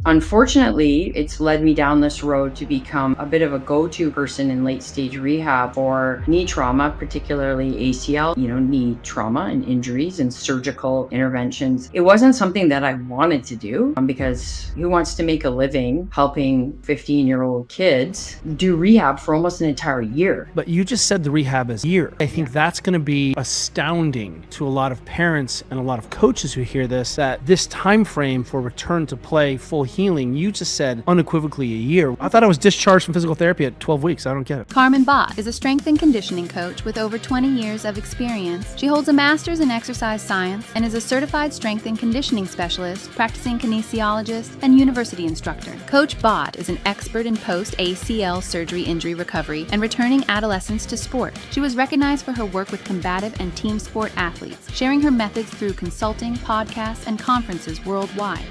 Unfortunately, it's led me down this road to become a bit of a go-to person in late stage rehab for knee trauma, particularly ACL, knee trauma and injuries and surgical interventions. It wasn't something that I wanted to do because who wants to make a living helping 15-year-old kids do rehab for almost an entire year? But you just said the rehab is a year. I think that's going to be astounding to a lot of parents and a lot of coaches who hear this, that this time frame for return to play, full healing, you just said unequivocally a year. I thought I was discharged from physical therapy at 12 weeks. I don't get it. Carmen Bott is a strength and conditioning coach with over 20 years of experience. She holds a master's in exercise science and is a certified strength and conditioning specialist, practicing kinesiologist, and university instructor. Coach Bott is an expert in post-ACL surgery injury recovery and returning adolescents to sport. She was recognized for her work with combative and team sport athletes, sharing her methods through consulting, podcasts, and conferences worldwide.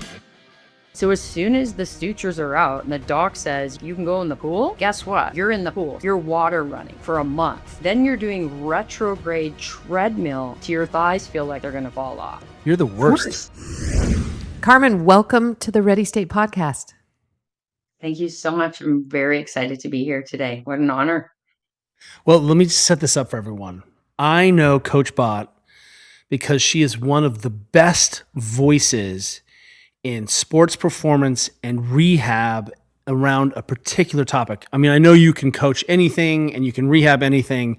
So as soon as the sutures are out and the doc says you can go in the pool, guess what? You're in the pool. You're water running for a month. Then you're doing retrograde treadmill till your thighs feel like they're going to fall off. You're the worst. Carmen, welcome to the Ready State podcast. Thank you so much. I'm very excited to be here today. What an honor. Well, let me just set this up for everyone. I know Coach Bott because she is one of the best voices in sports performance and rehab around a particular topic. I mean, I know you can coach anything and you can rehab anything,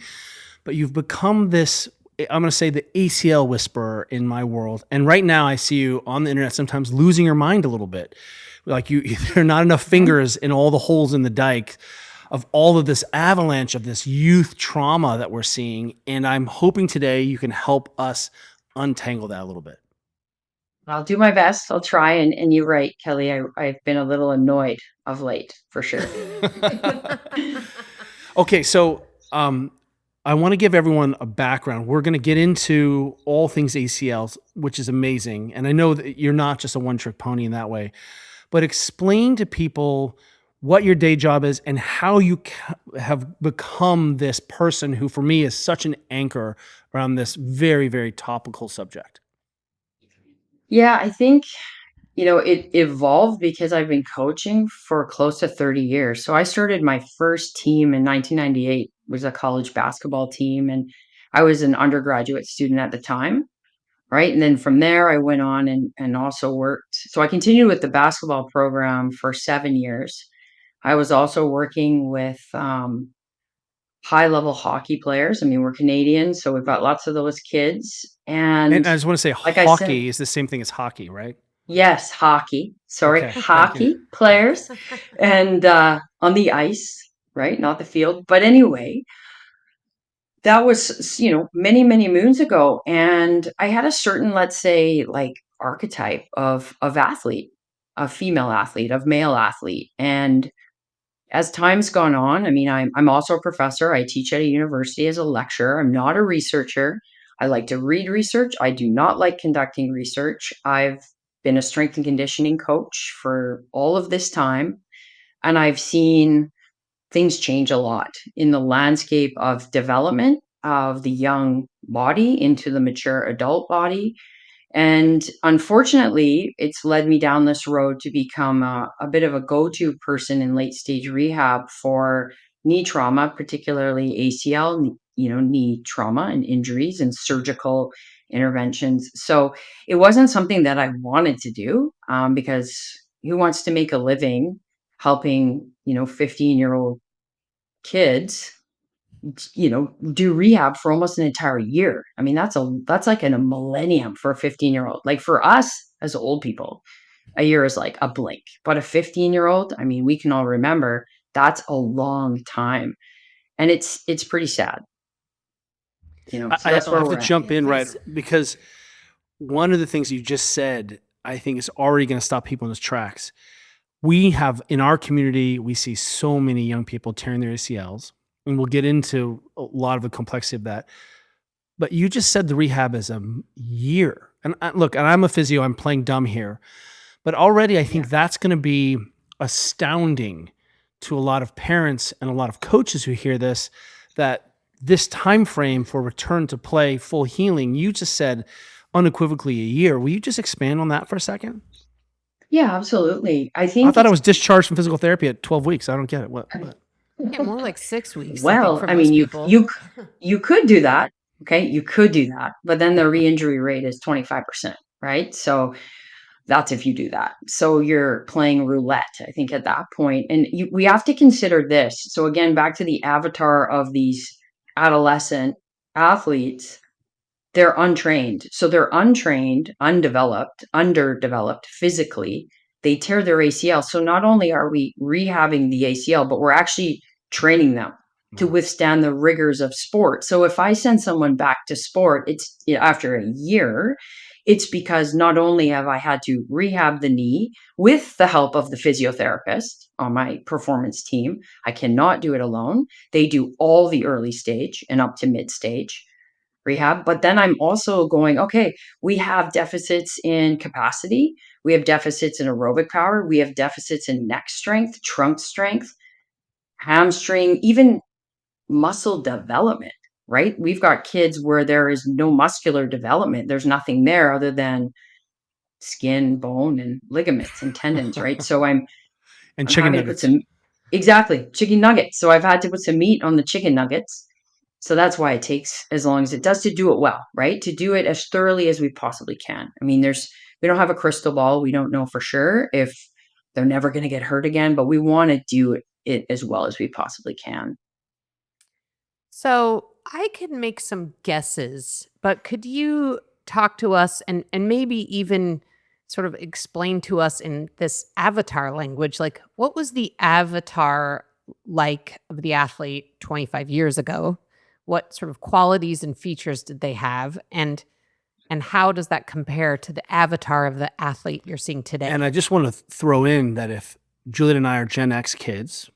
but you've become this, I'm going to say, the ACL whisperer in my world. And right now I see you on the internet sometimes losing your mind a little bit. Like there are not enough fingers in all the holes in the dike of all of this avalanche of this youth trauma that we're seeing. And I'm hoping today you can help us untangle that a little bit. I'll do my best. I'll try. And you're right, Kelly. I've been a little annoyed of late, for sure. Okay, so I want to give everyone a background. We're going to get into all things ACLs, which is amazing. And I know that you're not just a one-trick pony in that way. But explain to people what your day job is and how you have become this person who, for me, is such an anchor around this very, very topical subject. Yeah, I think, it evolved because I've been coaching for close to 30 years. So I started my first team in 1998, it was a college basketball team. And I was an undergraduate student at the time. Right. And then from there, I went on and also worked. So I continued with the basketball program for 7 years. I was also working with high level hockey players. I mean, we're Canadian, so we've got lots of those kids. And And I just want to say, like I hockey said, is the same thing as hockey, right? yes, hockey. Sorry, Okay, thank you. hockey players and on the ice, right? Not the field. But anyway, that was, many, many moons ago. And I had a certain, let's say, like archetype of athlete, of female athlete, of male athlete. And as time's gone on, I mean, I'm also a professor. I teach at a university as a lecturer. I'm not a researcher. I like to read research. I do not like conducting research. I've been a strength and conditioning coach for all of this time. And I've seen things change a lot in the landscape of development of the young body into the mature adult body. And unfortunately, it's led me down this road to become a bit of a go-to person in late stage rehab for knee trauma, particularly ACL, knee trauma and injuries and surgical interventions. So it wasn't something that I wanted to do because who wants to make a living helping, 15-year-old kids do rehab for almost an entire year. I mean, that's like a millennium for a 15-year-old. Like for us as old people, a year is like a blink. But a 15-year-old, I mean, we can all remember that's a long time. And it's pretty sad. So that's I'll where have to we're at. jump in, right? Because one of the things you just said, I think, is already going to stop people in its tracks. We have, in our community, we see so many young people tearing their ACLs, and we'll get into a lot of the complexity of that. But you just said the rehab is a year. And look, and I'm a physio, I'm playing dumb here. But already I think that's going to be astounding to a lot of parents and a lot of coaches who hear this, that this time frame for return to play, full healing, you just said unequivocally a year. Will you just expand on that for a second? Yeah, absolutely. I I think thought I it's was discharged from physical therapy at 12 weeks. I don't get it. What? Yeah, more like 6 weeks, I think, well, for I mean, most people. you could do that. Okay, you could do that, but then the re-injury rate is 25%, right? So that's if you do that. So you're playing roulette, I think, at that point. And we have to consider this. So again, back to the avatar of these adolescent athletes, they're untrained. So they're untrained, undeveloped, underdeveloped physically. They tear their ACL. So not only are we rehabbing the ACL, but we're actually training them to withstand the rigors of sport. So if I send someone back to sport, it's after a year, it's because not only have I had to rehab the knee with the help of the physiotherapist on my performance team, I cannot do it alone. They do all the early stage and up to mid stage rehab. But then I'm also going, okay, we have deficits in capacity. We have deficits in aerobic power. We have deficits in neck strength, trunk strength, hamstring, even muscle development, right? We've got kids where there is no muscular development. There's nothing there other than skin, bone, and ligaments and tendons, right? So And I'm chicken having to put nuggets. some exactly chicken nuggets. So I've had to put some meat on the chicken nuggets. So that's why it takes as long as it does to do it well, right? To do it as thoroughly as we possibly can. I mean, we don't have a crystal ball. We don't know for sure if they're never going to get hurt again, but we want to do it as well as we possibly can. So I can make some guesses, but could you talk to us and maybe even sort of explain to us in this avatar language, like what was the avatar like of the athlete 25 years ago? What sort of qualities and features did they have? And how does that compare to the avatar of the athlete you're seeing today? And I just want to throw in that if Juliet and I are Gen X kids,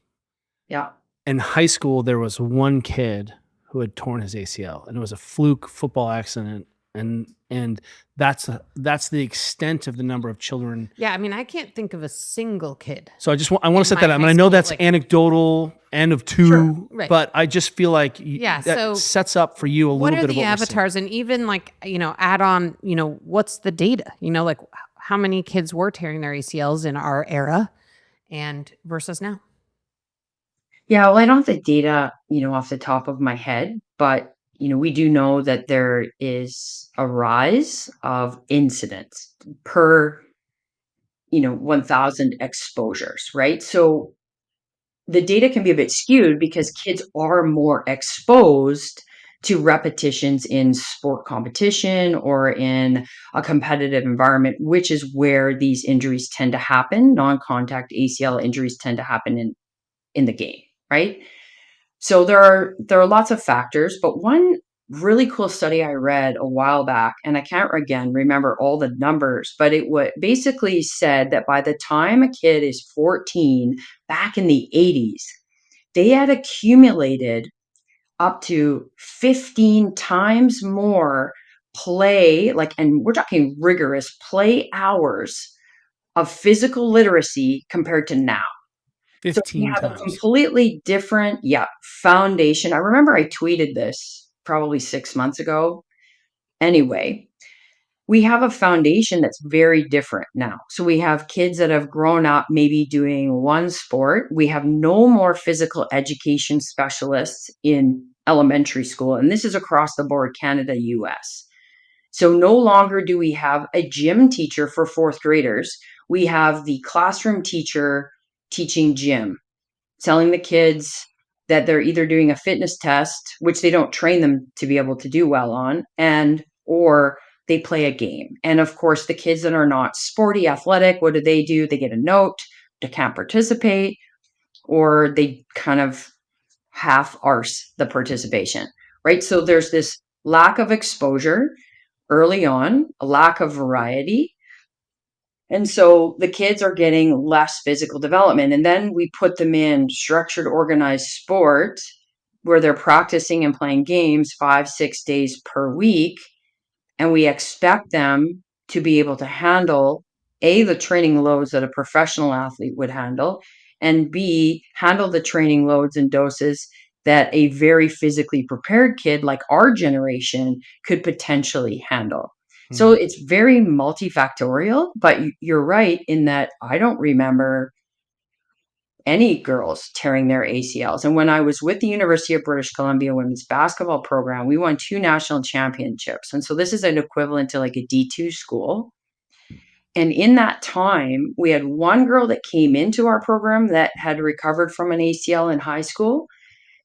Yeah. in high school, there was one kid who had torn his ACL, and it was a fluke football accident. And that's the extent of the number of children. Yeah, I mean, I can't think of a single kid. So I want to In set my that up. And high I know school, that's like- anecdotal, end of Sure. two, Right. but I just feel like Yeah, that so sets up for you a What little are bit of the what we're seeing. avatars? And even like, add on, what's the data? Like how many kids were tearing their ACLs in our era and versus now? Yeah, well, I don't have the data, off the top of my head, but we do know that there is a rise of incidents per 1,000 exposures, right? So the data can be a bit skewed because kids are more exposed to repetitions in sport competition or in a competitive environment, which is where these injuries tend to happen. Non-contact ACL injuries tend to happen in the game, right? So there are lots of factors, but one really cool study I read a while back, and I can't again remember all the numbers, but it would basically said that by the time a kid is 14, back in the 80s, they had accumulated up to 15 times more play, like, and we're talking rigorous play hours of physical literacy compared to now. So we 15 have a times. completely different, foundation. I remember I tweeted this probably 6 months ago. Anyway, we have a foundation that's very different now. So we have kids that have grown up maybe doing one sport. We have no more physical education specialists in elementary school, and this is across the board, Canada, US. So no longer do we have a gym teacher for 4th graders. We have the classroom teacher teaching gym, telling the kids that they're either doing a fitness test, which they don't train them to be able to do well on, and or they play a game. And of course, the kids that are not sporty, athletic, what do? They get a note, they can't participate, or they kind of half arse the participation, right? So there's this lack of exposure early on, a lack of variety, and so the kids are getting less physical development. And then we put them in structured, organized sport where they're practicing and playing games 5, 6 days per week. And we expect them to be able to handle A, the training loads that a professional athlete would handle, and B, handle the training loads and doses that a very physically prepared kid like our generation could potentially handle. So it's very multifactorial, but you're right in that I don't remember any girls tearing their ACLs. And when I was with the University of British Columbia women's basketball program, we won 2 national championships. And so this is an equivalent to like a D2 school. And in that time, we had one girl that came into our program that had recovered from an ACL in high school.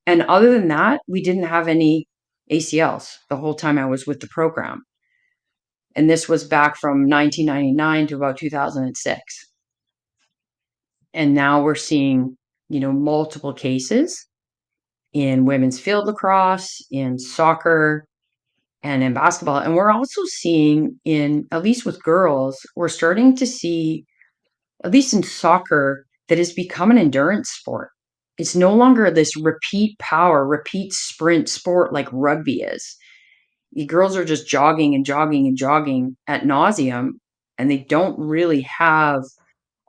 And other than that, we didn't have any ACLs the whole time I was with the program. And this was back from 1999 to about 2006. And now we're seeing, multiple cases in women's field lacrosse, in soccer, and in basketball. And we're also seeing at least with girls, we're starting to see, at least in soccer, that has become an endurance sport. It's no longer this repeat power, repeat sprint sport like rugby is. The girls are just jogging and jogging and jogging ad nauseum, and they don't really have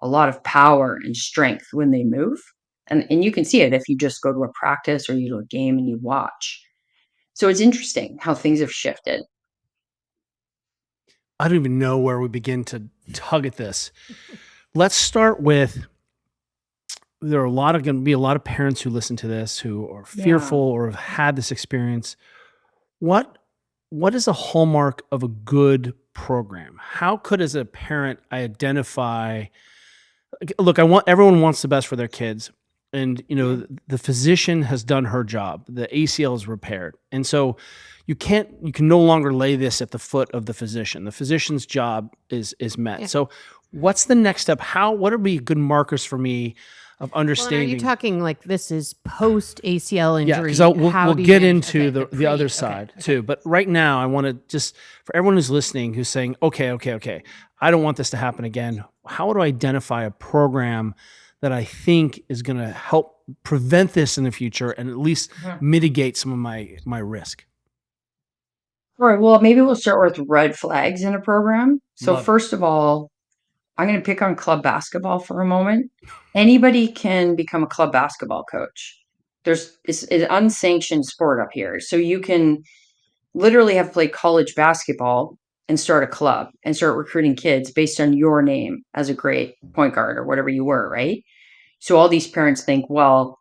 a lot of power and strength when they move. And you can see it if you just go to a practice or you do a game and you watch. So it's interesting how things have shifted. I don't even know where we begin to tug at this. Let's start with, there are going to be a lot of parents who listen to this who are fearful or have had this experience. What is a hallmark of a good program? How could, as a parent, I identify? Look, everyone wants the best for their kids, and the physician has done her job. The ACL is repaired, and so you can no longer lay this at the foot of the physician. The physician's job is met. Yeah. So, what's the next step? What would be good markers for me of understanding? Well, are you talking like this is post ACL injury? Yeah, because we'll get into the other side too. But right now, I want to just, for everyone who's listening, who's saying, okay, I don't want this to happen again. How do I identify a program that I think is going to help prevent this in the future and at least mitigate some of my risk? All right. Well, maybe we'll start with red flags in a program. So first of all, I'm going to pick on club basketball for a moment. Anybody can become a club basketball coach. It's an unsanctioned sport up here. So you can literally have played college basketball and start a club and start recruiting kids based on your name as a great point guard or whatever you were, right? So all these parents think, well,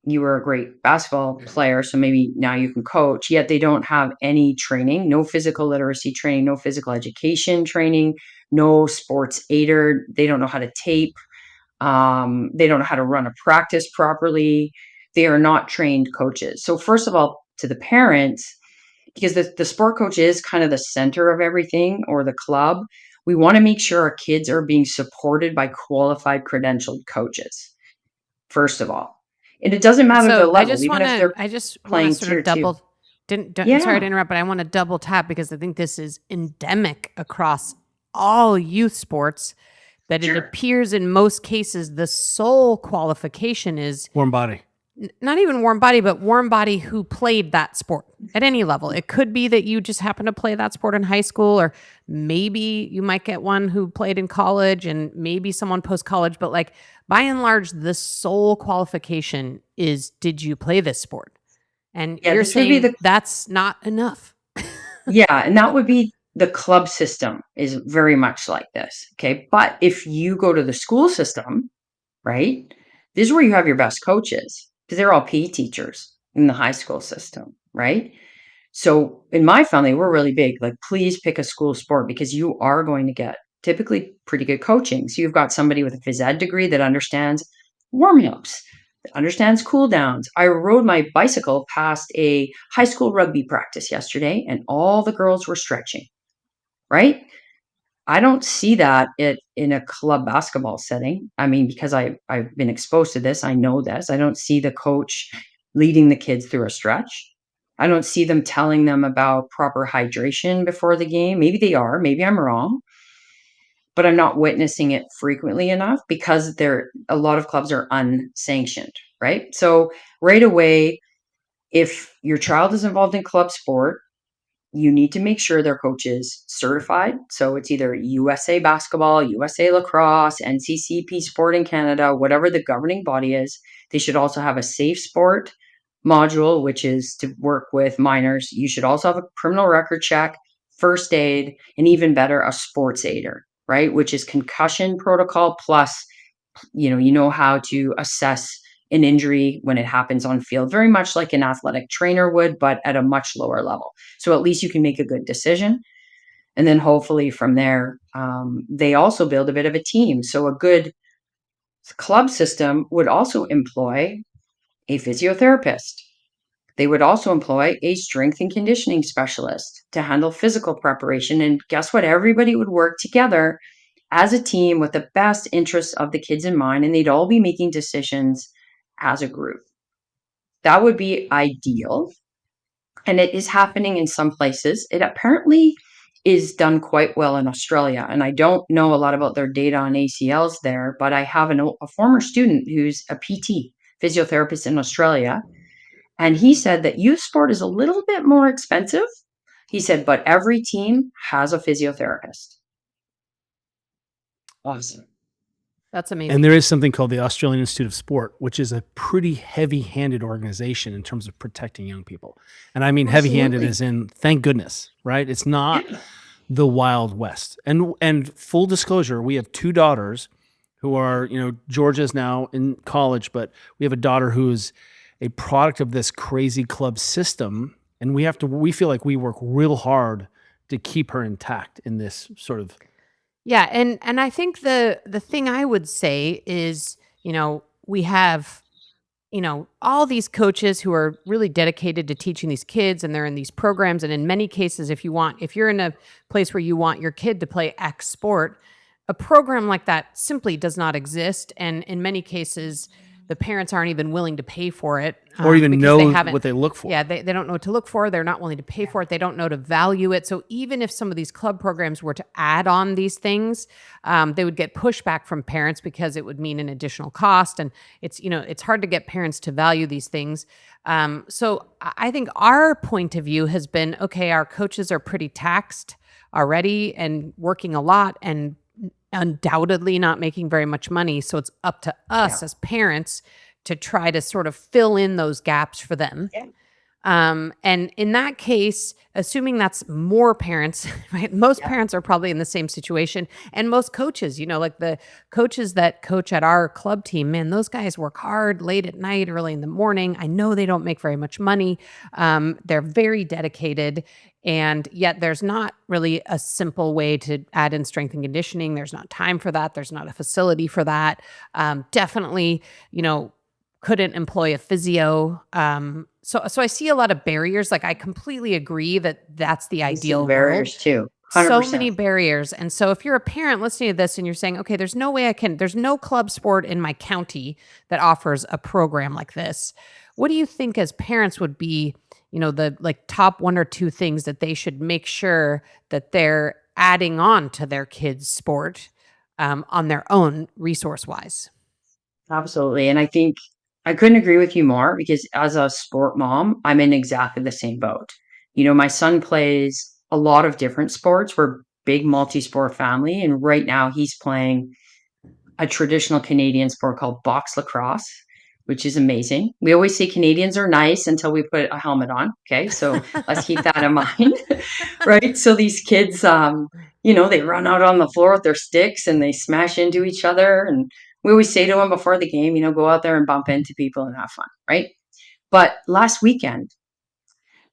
you were a great basketball player, so maybe now you can coach, yet they don't have any training, no physical literacy training, no physical education training, no sports aider. They don't know how to tape. They don't know how to run a practice properly. They are not trained coaches. So first of all, to the parents, because the sport coach is kind of the center of everything, or the club, we want to make sure our kids are being supported by qualified, credentialed coaches, first of all. And it doesn't matter the level, I just even if they're playing sort of tier 2. Yeah. Sorry to interrupt, but I want to double tap because I think this is endemic across all youth sports, that it appears in most cases the sole qualification is warm body. Not even warm body, but warm body who played that sport at any level. It could be that you just happen to play that sport in high school, or maybe you might get one who played in college and maybe someone post-college. But like by and large, the sole qualification is, did you play this sport? And you're saying that's not enough. Yeah, and that would be the club system is very much like this. Okay. But if you go to the school system, right, this is where you have your best coaches, because they're all PE teachers in the high school system, right? So in my family, we're really big, like, please pick a school sport because you are going to get typically pretty good coaching. So you've got somebody with a phys ed degree that understands warm-ups, that understands cool downs. I rode my bicycle past a high school rugby practice yesterday, and all the girls were stretching, right? I don't see that in a club basketball setting. I mean, because I've been exposed to this, I know this. I don't see the coach leading the kids through a stretch. I don't see them telling them about proper hydration before the game. Maybe they are, maybe I'm wrong, but I'm not witnessing it frequently enough because a lot of clubs are unsanctioned, right? So right away, if your child is involved in club sport, you need to make sure their coach is certified. So it's either USA Basketball, USA Lacrosse, NCCP Sport in Canada, whatever the governing body is. They should also have a safe sport module, which is to work with minors. You should also have a criminal record check, first aid, and even better, a sports aider, right? Which is concussion protocol plus, you know how to assess an injury when it happens on field, very much like an athletic trainer would, but at a much lower level. So at least you can make a good decision. And then hopefully from there, they also build a bit of a team. So a good club system would also employ a physiotherapist. They would also employ a strength and conditioning specialist to handle physical preparation. And guess what? Everybody would work together as a team with the best interests of the kids in mind, and they'd all be making decisions as a group. That would be ideal. And it is happening in some places. It apparently is done quite well in Australia. And I don't know a lot about their data on ACLs there, but I have a former student who's a PT, physiotherapist in Australia. And he said that youth sport is a little bit more expensive. He said, but every team has a physiotherapist. Awesome. That's amazing. And there is something called the Australian Institute of Sport, which is a pretty heavy-handed organization in terms of protecting young people. And I mean heavy-handed as in, thank goodness, right? It's not the Wild West. And full disclosure, we have 2 daughters who are, Georgia's now in college, but we have a daughter who is a product of this crazy club system. And we feel like we work real hard to keep her intact in this sort of. Yeah, and I think the thing I would say is, we have, all these coaches who are really dedicated to teaching these kids, and they're in these programs. And in many cases, if you're in a place where you want your kid to play X sport, a program like that simply does not exist. And in many cases, the parents aren't even willing to pay for it. Or even know what they look for. Yeah, they don't know what to look for. They're not willing to pay for it. They don't know to value it. So even if some of these club programs were to add on these things, they would get pushback from parents because it would mean an additional cost. And it's hard to get parents to value these things. So I think our point of view has been, okay, our coaches are pretty taxed already and working a lot and undoubtedly not making very much money. So it's up to us as parents to try to sort of fill in those gaps for them. Yeah. And in that case, assuming that's more parents, right? Most parents are probably in the same situation. And most coaches, like the coaches that coach at our club team, man, those guys work hard late at night, early in the morning. I know they don't make very much money. They're very dedicated. And yet there's not really a simple way to add in strength and conditioning. There's not time for that. There's not a facility for that. Definitely, couldn't employ a physio. So I see a lot of barriers. Like I completely agree that that's the ideal barriers world. too. 100%. So many barriers. And so if you're a parent listening to this and you're saying, okay, there's no way there's no club sport in my county that offers a program like this. What do you think as parents would be, the top 1 or 2 things that they should make sure that they're adding on to their kids' sport on their own resource wise? Absolutely. And I think I couldn't agree with you more because as a sport mom, I'm in exactly the same boat. My son plays a lot of different sports. We're a big multi-sport family. And right now he's playing a traditional Canadian sport called box lacrosse, which is amazing. We always say Canadians are nice until we put a helmet on. Okay. So let's keep that in mind. Right. So these kids, they run out on the floor with their sticks and they smash into each other. And we always say to them before the game, go out there and bump into people and have fun. Right. But last weekend,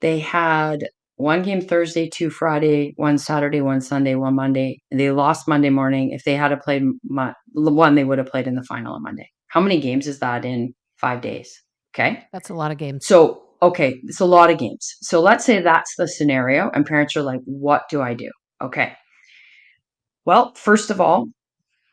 they had one game Thursday, 2 Friday, 1 Saturday, 1 Sunday, 1 Monday. They lost Monday morning. If they had played one, they would have played in the final on Monday. How many games is that in 5 days? Okay. That's a lot of games. So, okay, it's a lot of games. So let's say that's the scenario and parents are like, what do I do? Okay. Well, first of all,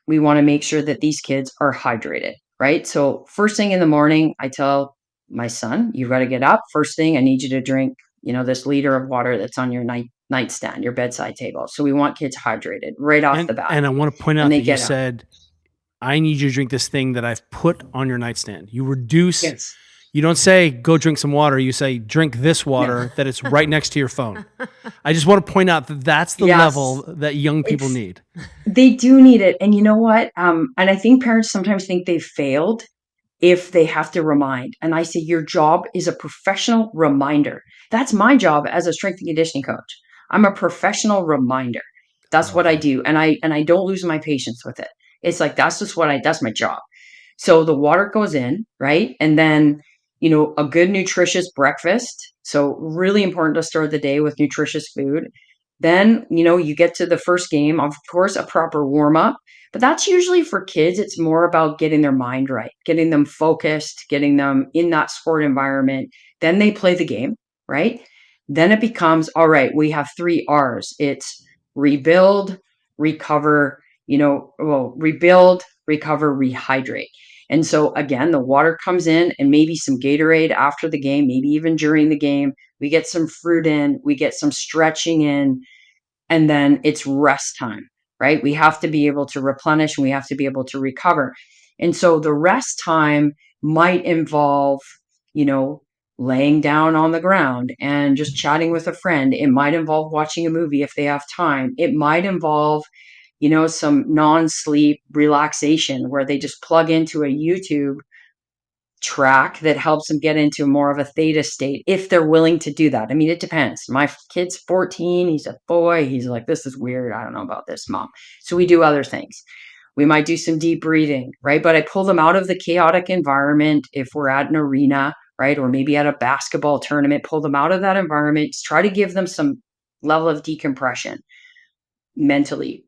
we want to make sure that these kids are hydrated, right? So first thing in the morning, I tell my son, you've got to get up. First thing, I need you to drink, this liter of water that's on your nightstand, your bedside table. So we want kids hydrated right off the bat. And I want to point out that you said, I need you to drink this thing that I've put on your nightstand. You reduce, you don't say, go drink some water. You say, drink this water that it's right next to your phone. I just want to point out that that's the level that young people need. They do need it. And you know what? And I think parents sometimes think they've failed if they have to remind. And I say, your job is a professional reminder. That's my job as a strength and conditioning coach. I'm a professional reminder. That's what I Okay. do. And I don't lose my patience with it. It's like, that's my job. So the water goes in, right? And then, a good nutritious breakfast. So really important to start the day with nutritious food. Then, you get to the first game, of course, a proper warm up. But that's usually for kids. It's more about getting their mind right, getting them focused, getting them in that sport environment. Then they play the game, right? Then it becomes, all right, we have 3 R's. It's rebuild, recover, rebuild, recover, rehydrate. And so again, the water comes in and maybe some Gatorade after the game, maybe even during the game. We get some fruit in, we get some stretching in, and then it's rest time, right? We have to be able to replenish and we have to be able to recover. And so the rest time might involve, you know, laying down on the ground and just chatting with a friend. It might involve watching a movie if they have time. It might involve, some non-sleep relaxation where they just plug into a YouTube track that helps them get into more of a theta state if they're willing to do that. I mean, it depends. My kid's 14. He's a boy. He's like, this is weird. I don't know about this, mom. So we do other things. We might do some deep breathing, right? But I pull them out of the chaotic environment if we're at an arena, right? Or maybe at a basketball tournament, pull them out of that environment, try to give them some level of decompression mentally,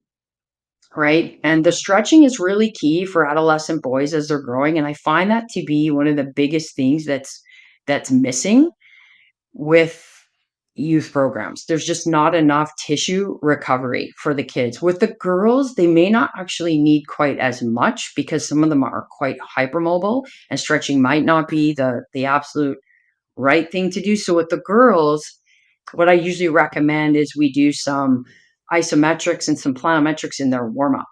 right? And the stretching is really key for adolescent boys as they're growing. And I find that to be one of the biggest things that's missing with youth programs. There's just not enough tissue recovery for the kids. With the girls, they may not actually need quite as much because some of them are quite hypermobile and stretching might not be the absolute right thing to do. So with the girls, what I usually recommend is we do some isometrics and some plyometrics in their warm up,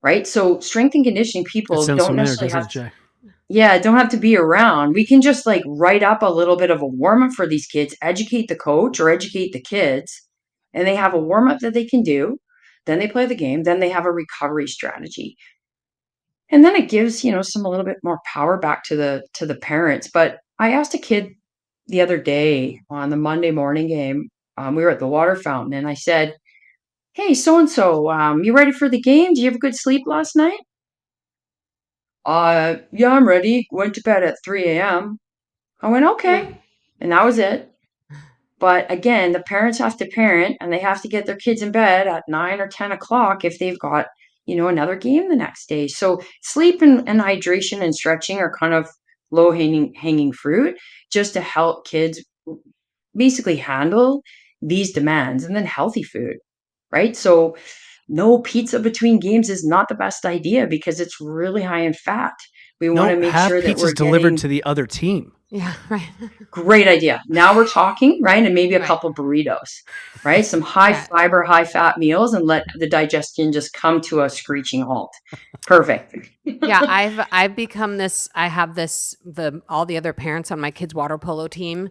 right? So strength and conditioning That people sounds don't familiar, necessarily doesn't have it, Jay? yeah, don't have to be around. We can just like write up a little bit of a warm up for these kids, educate the coach or educate the kids, and they have a warm up that they can do. Then they play the game. Then they have a recovery strategy. And then it gives, some a little bit more power back to the parents. But I asked a kid the other day on the Monday morning game. We were at the water fountain, and I said, "Hey, so and so, you ready for the game? Did you have a good sleep last night?" Yeah, I'm ready. Went to bed at 3 a.m. I went, okay. And that was it. But again, the parents have to parent and they have to get their kids in bed at 9 or 10 o'clock if they've got, another game the next day. So sleep and hydration and stretching are kind of low hanging fruit just to help kids basically handle these demands. And then healthy food, right? So no pizza between games is not the best idea because it's really high in fat. We want No, to make have sure that pizzas we're delivered getting to the other team. Yeah, right. great idea. Now we're talking, right? And maybe a Right. couple burritos, right? Some high Yeah. fiber, high fat meals and let the digestion just come to a screeching halt. Perfect. Yeah, I've become this. I have this. The all the other parents on my kids' water polo team.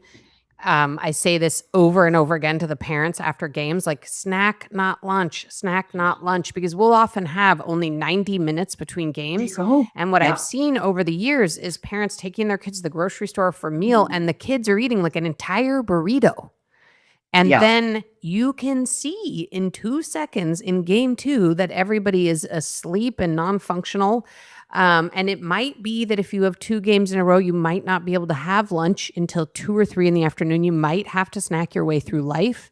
I say this over and over again to the parents after games, like snack, not lunch, snack, not lunch, because we'll often have only 90 minutes between There you games. go. And what I've Yeah. seen over the years is parents taking their kids to the grocery store for a meal, and the kids are eating like an entire burrito. And Yeah. then you can see in 2 seconds in game two that everybody is asleep and non functional. And it might be that if you have 2 games in a row, you might not be able to have lunch until 2 or 3 in the afternoon. You might have to snack your way through life.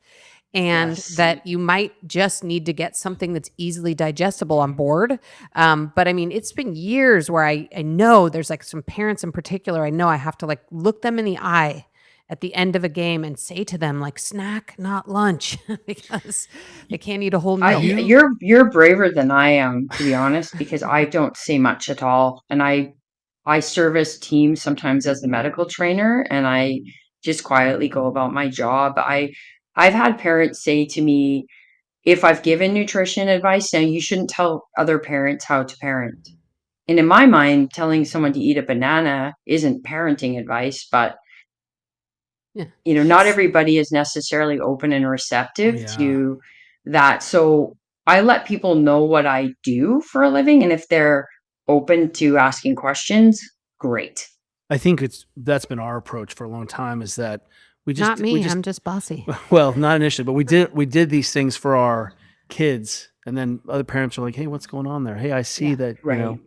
And Yes. that you might just need to get something that's easily digestible on board. But I mean, it's been years where I know there's like some parents in particular, I know I have to like look them in the eye at the end of a game and say to them like snack, not lunch, because they can't eat a whole meal. You're braver than I am, to be honest, because I don't say much at all. And I service teams sometimes as the medical trainer and I just quietly go about my job. I've had parents say to me, if I've given nutrition advice, now you shouldn't tell other parents how to parent. And in my mind, telling someone to eat a banana isn't parenting advice, but Yeah. not everybody is necessarily open and receptive Yeah. to that. So I let people know what I do for a living. And if they're open to asking questions, great. I think that's been our approach for a long time is that Not me. I'm just bossy. well, not initially, but we did these things for our kids, and then other parents are like, "Hey, what's going on there? Hey, I see Yeah. that, Right.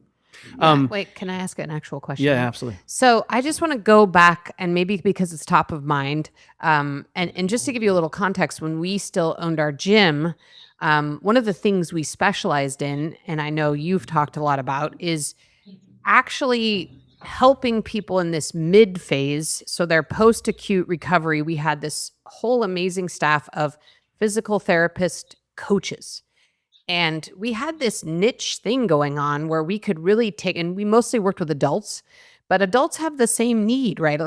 Wait, can I ask an actual question? yeah, though? absolutely. So I just want to go back, and maybe because it's top of mind, and just to give you a little context, when we still owned our gym, one of the things we specialized in, and I know you've talked a lot about, is actually helping people in this mid phase. So their post acute recovery, we had this whole amazing staff of physical therapist coaches. And we had this niche thing going on where we could really take, and we mostly worked with adults, but adults have the same need, right?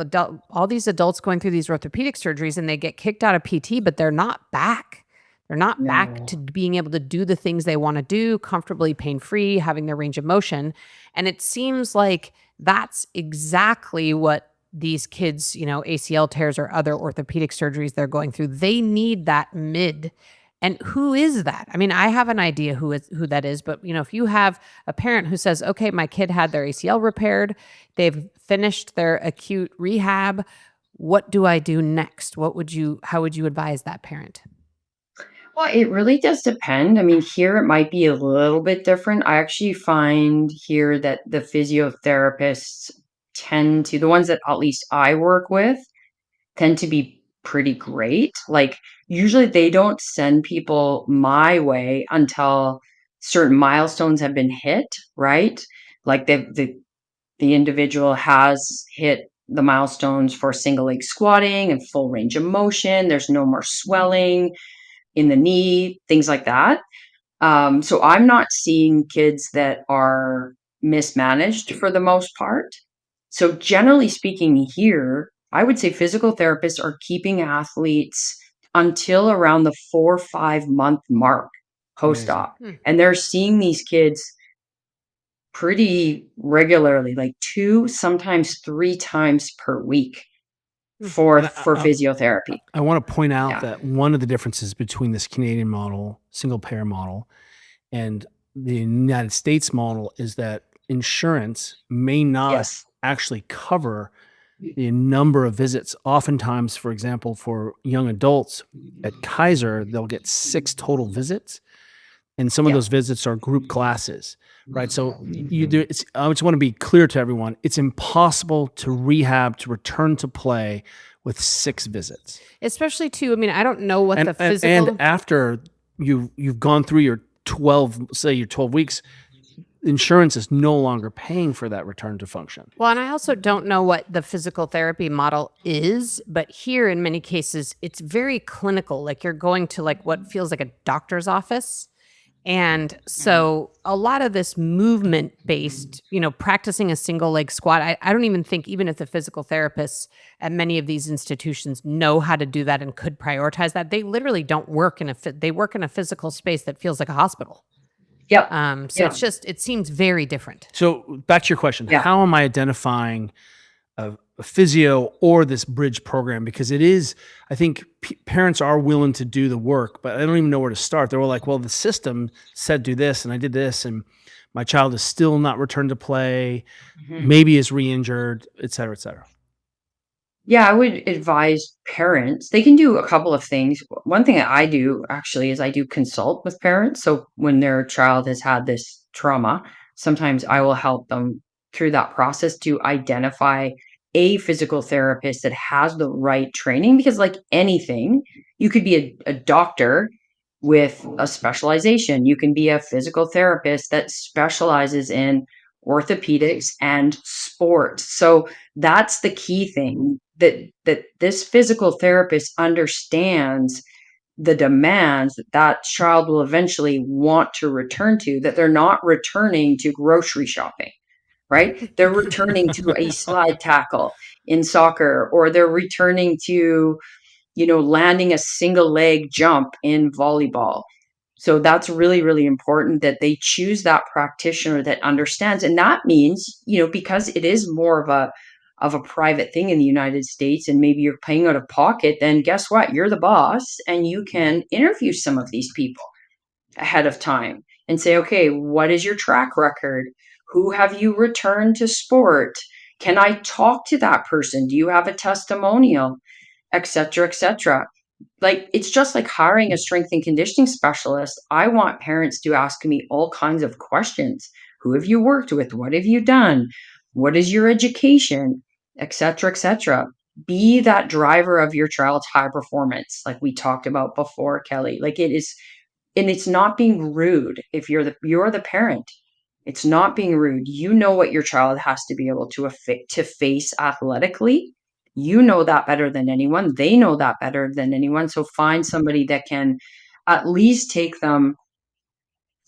All these adults going through these orthopedic surgeries and they get kicked out of PT, but they're not back. They're not back No. to being able to do the things they want to do comfortably, pain free, having their range of motion. And it seems like that's exactly what these kids, ACL tears or other orthopedic surgeries they're going through, they need that mid. And who is that? I mean, I have an idea who that is, but if you have a parent who says, "Okay, my kid had their ACL repaired, they've finished their acute rehab, what do I do next?" How would you advise that parent? Well, it really does depend. I mean, here it might be a little bit different. I actually find here that the physiotherapists tend to, the ones that at least I work with, tend to be pretty great. Like, usually they don't send people my way until certain milestones have been hit, right? Like the individual has hit the milestones for single leg squatting and full range of motion. There's no more swelling in the knee, things like that. So I'm not seeing kids that are mismanaged for the most part. So generally speaking here, I would say physical therapists are keeping athletes until around the 4 or 5 month mark Amazing. post-op. Hmm. And they're seeing these kids pretty regularly, like 2, sometimes 3 times per week Hmm. for And for physiotherapy. I want to point out Yeah. that one of the differences between this Canadian model, single payer model, and the United States model is that insurance may not Yes. actually cover the number of visits. Oftentimes, for example, for young adults at Kaiser, they'll get 6 total visits, and some of Yeah. those visits are group classes, right? So you do. I just want to be clear to everyone: it's impossible to rehab to return to play with 6 visits, Especially too, I mean, I don't know what the and physical. after you've gone through your 12 weeks, insurance is no longer paying for that return to function. Well, and I also don't know what the physical therapy model is, but here in many cases, it's very clinical. Like you're going to like what feels like a doctor's office. And so a lot of this movement based, practicing a single leg squat, I don't even think, even if the physical therapists at many of these institutions know how to do that and could prioritize that, they literally don't work they work in a physical space that feels like a hospital. Yep. So Yeah. it seems very different. So back to your question, Yeah. how am I identifying a physio or this bridge program? Because it is, I think parents are willing to do the work, but I don't even know where to start. They're all like, well, the system said do this and I did this and my child is still not returned to play, Mhm. maybe is re-injured, et cetera, et cetera. Yeah, I would advise parents. They can do a couple of things. One thing that I do actually is I do consult with parents. So when their child has had this trauma, sometimes I will help them through that process to identify a physical therapist that has the right training. Because, like anything, you could be a doctor with a specialization, you can be a physical therapist that specializes in orthopedics and sport. So that's the key thing, that this physical therapist understands the demands that that child will eventually want to return to, that they're not returning to grocery shopping, right? They're returning to a slide tackle in soccer, or they're returning to, landing a single leg jump in volleyball. So that's really, really important that they choose that practitioner that understands. And that means, because it is more of a private thing in the United States and maybe you're paying out of pocket, then guess what? You're the boss and you can interview some of these people ahead of time and say, okay, what is your track record? Who have you returned to sport? Can I talk to that person? Do you have a testimonial? et cetera, et cetera. Like, it's just like hiring a strength and conditioning specialist. I want parents to ask me all kinds of questions. Who have you worked with? What have you done? What is your education? Et cetera, et cetera. Be that driver of your child's high performance, like we talked about before, Kelly. Like, it is, and it's not being rude. If you're the parent, it's not being rude. You know what your child has to be able to face athletically. You know that better than anyone. They know that better than anyone. So find somebody that can at least take them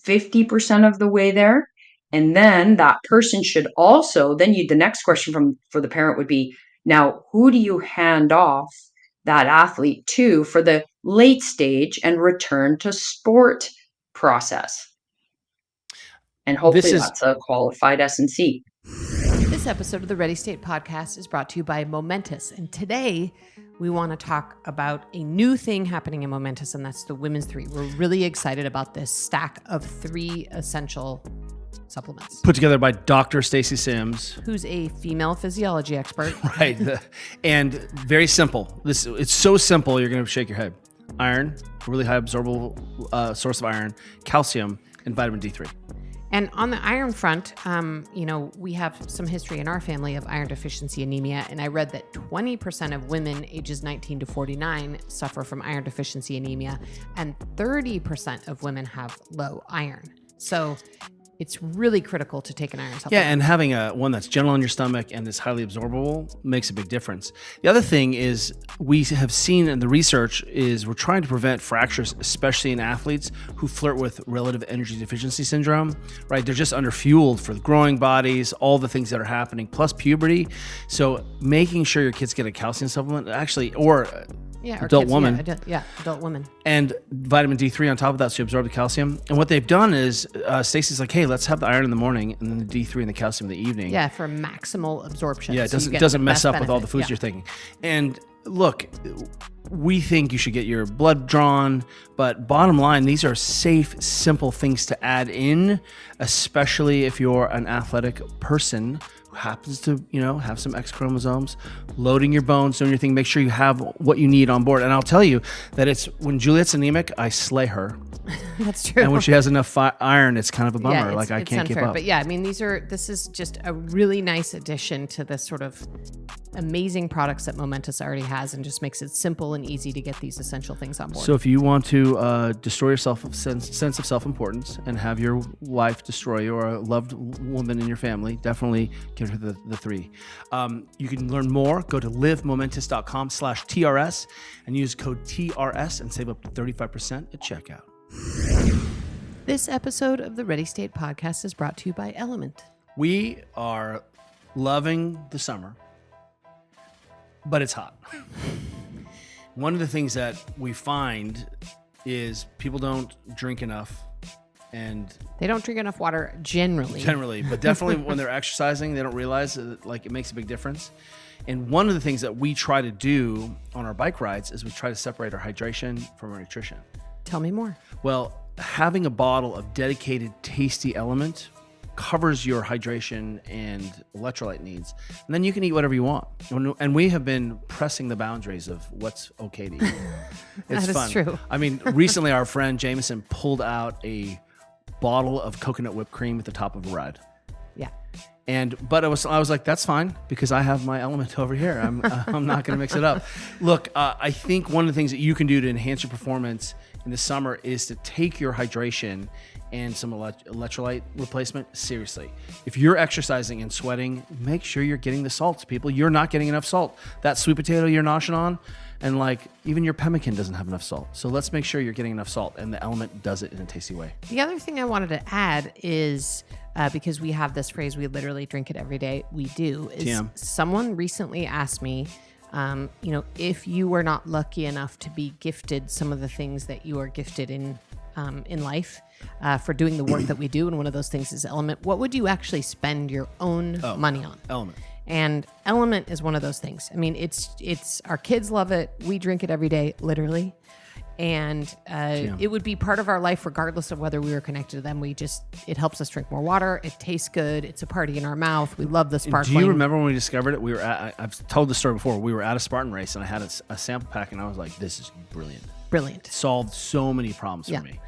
50% of the way there. And then that person should also, the next question for the parent would be, now, who do you hand off that athlete to for the late stage and return to sport process? And hopefully that's a qualified S&C. This episode of the Ready State Podcast is brought to you by Momentous. And today we want to talk about a new thing happening in Momentous, and that's the Women's 3. We're really excited about this stack of 3 essential supplements. Put together by Dr. Stacy Sims, who's a female physiology expert. Right. And very simple. It's so simple, you're going to shake your head. Iron, a really high absorbable source of iron, calcium, and vitamin D3. And on the iron front, we have some history in our family of iron deficiency anemia. And I read that 20% of women ages 19 to 49 suffer from iron deficiency anemia, and 30% of women have low iron. So it's really critical to take an iron supplement. Yeah, and having one that's gentle on your stomach and is highly absorbable makes a big difference. The other thing is we have seen in the research is we're trying to prevent fractures, especially in athletes who flirt with relative energy deficiency syndrome, right? They're just underfueled for the growing bodies, all the things that are happening, plus puberty. So making sure your kids get a calcium supplement, actually, or adult woman. Adult woman. And vitamin D3 on top of that, so you absorb the calcium. And what they've done is, Stacey's like, hey, let's have the iron in the morning and then the D3 and the calcium in the evening. Yeah, for maximal absorption. Yeah, it doesn't mess up with all the foods you're thinking. And look, we think you should get your blood drawn, but bottom line, these are safe, simple things to add in, especially if you're an athletic person who happens to, have some X chromosomes, loading your bones, doing your thing. Make sure you have what you need on board. And I'll tell you that it's when Juliet's anemic, I slay her. That's true. And when she has enough iron, it's kind of a bummer. Yeah, I can't unfair. keep up. But yeah, I mean, this is just a really nice addition to the sort of amazing products that Momentous already has, and just makes it simple and easy to get these essential things on board. So if you want to destroy your sense of self-importance and have your wife destroy you, or a loved woman in your family, definitely give her the 3. You can learn more. Go to livemomentous.com/TRS and use code TRS and save up to 35% at checkout. This episode of the Ready State Podcast is brought to you by Element. We are loving the summer, but it's hot. One of the things that we find is people don't drink enough, and they don't drink enough water generally, but definitely when they're exercising, they don't realize that, it makes a big difference. And one of the things that we try to do on our bike rides is we try to separate our hydration from our nutrition. Tell me more. Well, having a bottle of dedicated tasty Element covers your hydration and electrolyte needs, and then you can eat whatever you want. And we have been pressing the boundaries of what's okay to eat. It's that fun. is true. I mean, recently our friend Jameson pulled out a bottle of coconut whipped cream at the top of a ride. Yeah. But I was like, that's fine, because I have my Element over here. I'm not going to mix it up. Look, I think one of the things that you can do to enhance your performance in the summer is to take your hydration and some electrolyte replacement seriously. If you're exercising and sweating, make sure you're getting the salts, people. You're not getting enough salt. That sweet potato you're noshing on, and even your pemmican doesn't have enough salt. So let's make sure you're getting enough salt, and the Element does it in a tasty way. The other thing I wanted to add is, because we have this phrase, we literally drink it every day. We do. Someone recently asked me, if you were not lucky enough to be gifted some of the things that you are gifted in life, for doing the work that we do, and one of those things is Element, what would you actually spend your own money on? Element. And Element is one of those things. I mean, it's our kids love it. We drink it every day, literally. And Yeah. it would be part of our life regardless of whether we were connected to them. It helps us drink more water. It tastes good. It's a party in our mouth. We love the sparkling. Do you remember when we discovered it? We were I've told the story before. We were at a Spartan race and I had a sample pack and I was like, this is brilliant. Brilliant. It solved so many problems for me.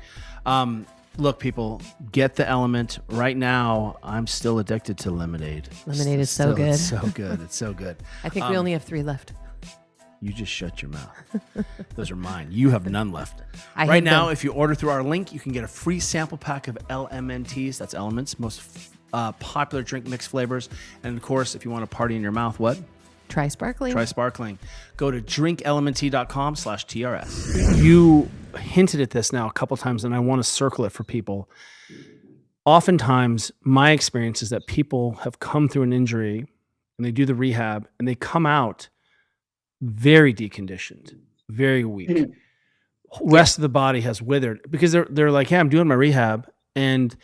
Look, people, get the Element. Right now, I'm still addicted to lemonade. Lemonade is so good. It's so good. It's so good. I think we only have 3 left. You just shut your mouth. Those are mine. You have none left. I Right hid now, them. if you order through our link, you can get a free sample pack of LMNTs. That's Elements, most popular drink mix flavors. And of course, if you want to party in your mouth, what? Try sparkling. Try sparkling. Go to drinklmnt.com/TRS. You hinted at this now a couple times, and I want to circle it for people. Oftentimes, my experience is that people have come through an injury and they do the rehab and they come out very deconditioned, very weak. Rest of the body has withered because they're like, hey, I'm doing my rehab. And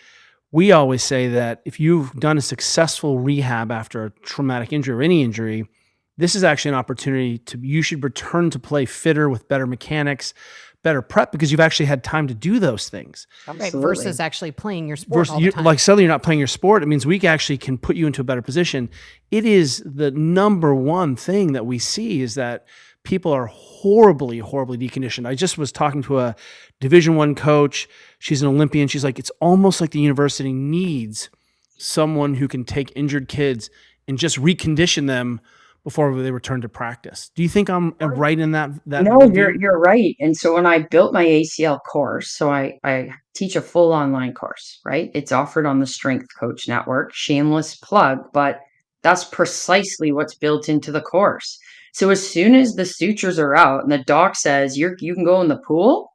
we always say that if you've done a successful rehab after a traumatic injury or any injury, this is actually an opportunity you should return to play fitter with better mechanics, better prep, because you've actually had time to do those things. Right, versus actually playing your sport all the time. Like suddenly you're not playing your sport. It means we actually can put you into a better position. It is the number one thing that we see is that people are horribly, horribly deconditioned. I just was talking to a Division I coach. She's an Olympian. She's like, it's almost like the university needs someone who can take injured kids and just recondition them before they return to practice. Do you think I'm right in that? No, you're right. And so when I built my ACL course, so I teach a full online course, right? It's offered on the Strength Coach Network, shameless plug, but that's precisely what's built into the course. So as soon as the sutures are out and the doc says you can go in the pool,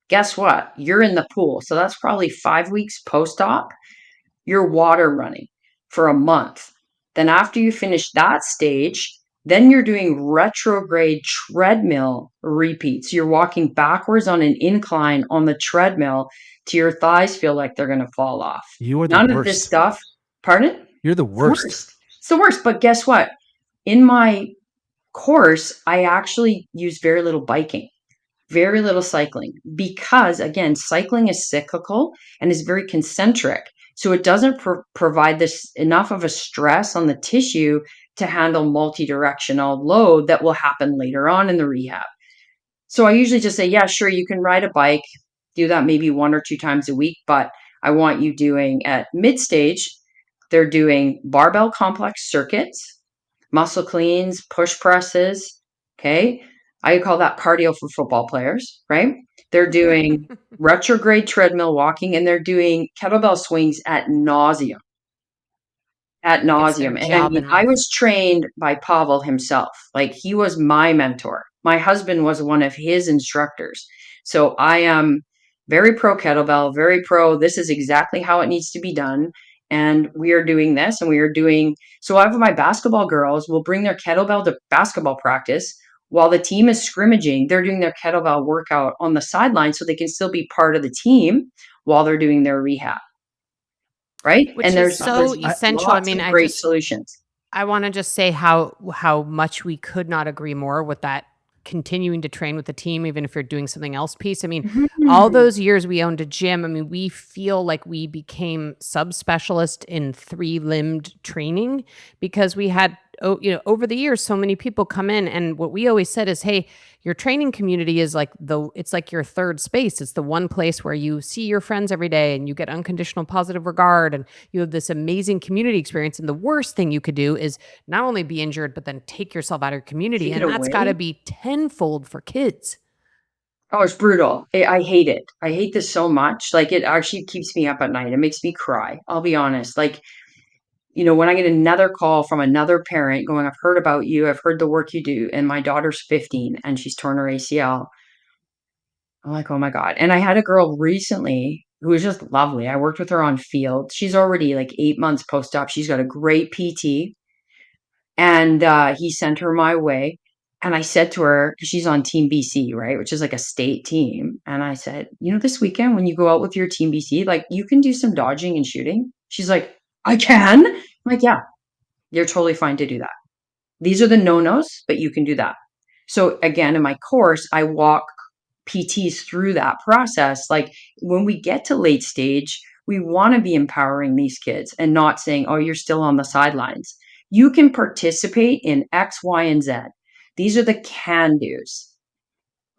guess what? You're in the pool. So that's probably 5 weeks post-op. You're water running for a month. Then after you finish that stage, then you're doing retrograde treadmill repeats. You're walking backwards on an incline on the treadmill till your thighs feel like they're going to fall off. You are the None worst. of this stuff. Pardon? You're the worst. It's the worst. But guess what? In my course, I actually use very little biking, very little cycling, because again, cycling is cyclical and is very concentric. So it doesn't provide this enough of a stress on the tissue to handle multi-directional load that will happen later on in the rehab. So I usually just say, yeah, sure, you can ride a bike, do that maybe 1 or 2 times a week, but I want you doing at mid-stage, they're doing barbell complex circuits, muscle cleans, push presses, okay? I call that cardio for football players, right? They're doing retrograde treadmill walking and they're doing kettlebell swings at nauseum. At nauseum. And I mean, I was trained by Pavel himself. Like he was my mentor. My husband was one of his instructors. So I am very pro kettlebell, very pro. This is exactly how it needs to be done. And we are doing this and we are doing. So I have my basketball girls will bring their kettlebell to basketball practice while the team is scrimmaging. They're doing their kettlebell workout on the sideline so they can still be part of the team while they're doing their rehab. Right. Which is so essential. I mean, great solutions. I want to just say how much we could not agree more with that continuing to train with the team, even if you're doing something else piece. I mean, all those years we owned a gym. I mean, we feel like we became subspecialist in 3-limbed training because we had, over the years, so many people come in. And what we always said is, hey, your training community is like it's like your third space. It's the one place where you see your friends every day and you get unconditional positive regard and you have this amazing community experience. And the worst thing you could do is not only be injured, but then take yourself out of your community. And that's got to be tenfold for kids. Oh, it's brutal. I hate it. I hate this so much. Like it actually keeps me up at night. It makes me cry. I'll be honest. Like, when I get another call from another parent going, I've heard about you, I've heard the work you do, and my daughter's 15 and she's torn her ACL. I'm like, oh my God. And I had a girl recently who was just lovely. I worked with her on field. She's already like 8 months post-op. She's got a great PT. And he sent her my way. And I said to her, because she's on Team BC, right, which is like a state team. And I said, this weekend when you go out with your Team BC, like you can do some dodging and shooting. She's like, I can? I'm like, yeah, you're totally fine to do that. These are the no-nos, but you can do that. So again, in my course, I walk PTs through that process. Like when we get to late stage, we want to be empowering these kids and not saying, oh, you're still on the sidelines. You can participate in X, Y, and Z. These are the can do's,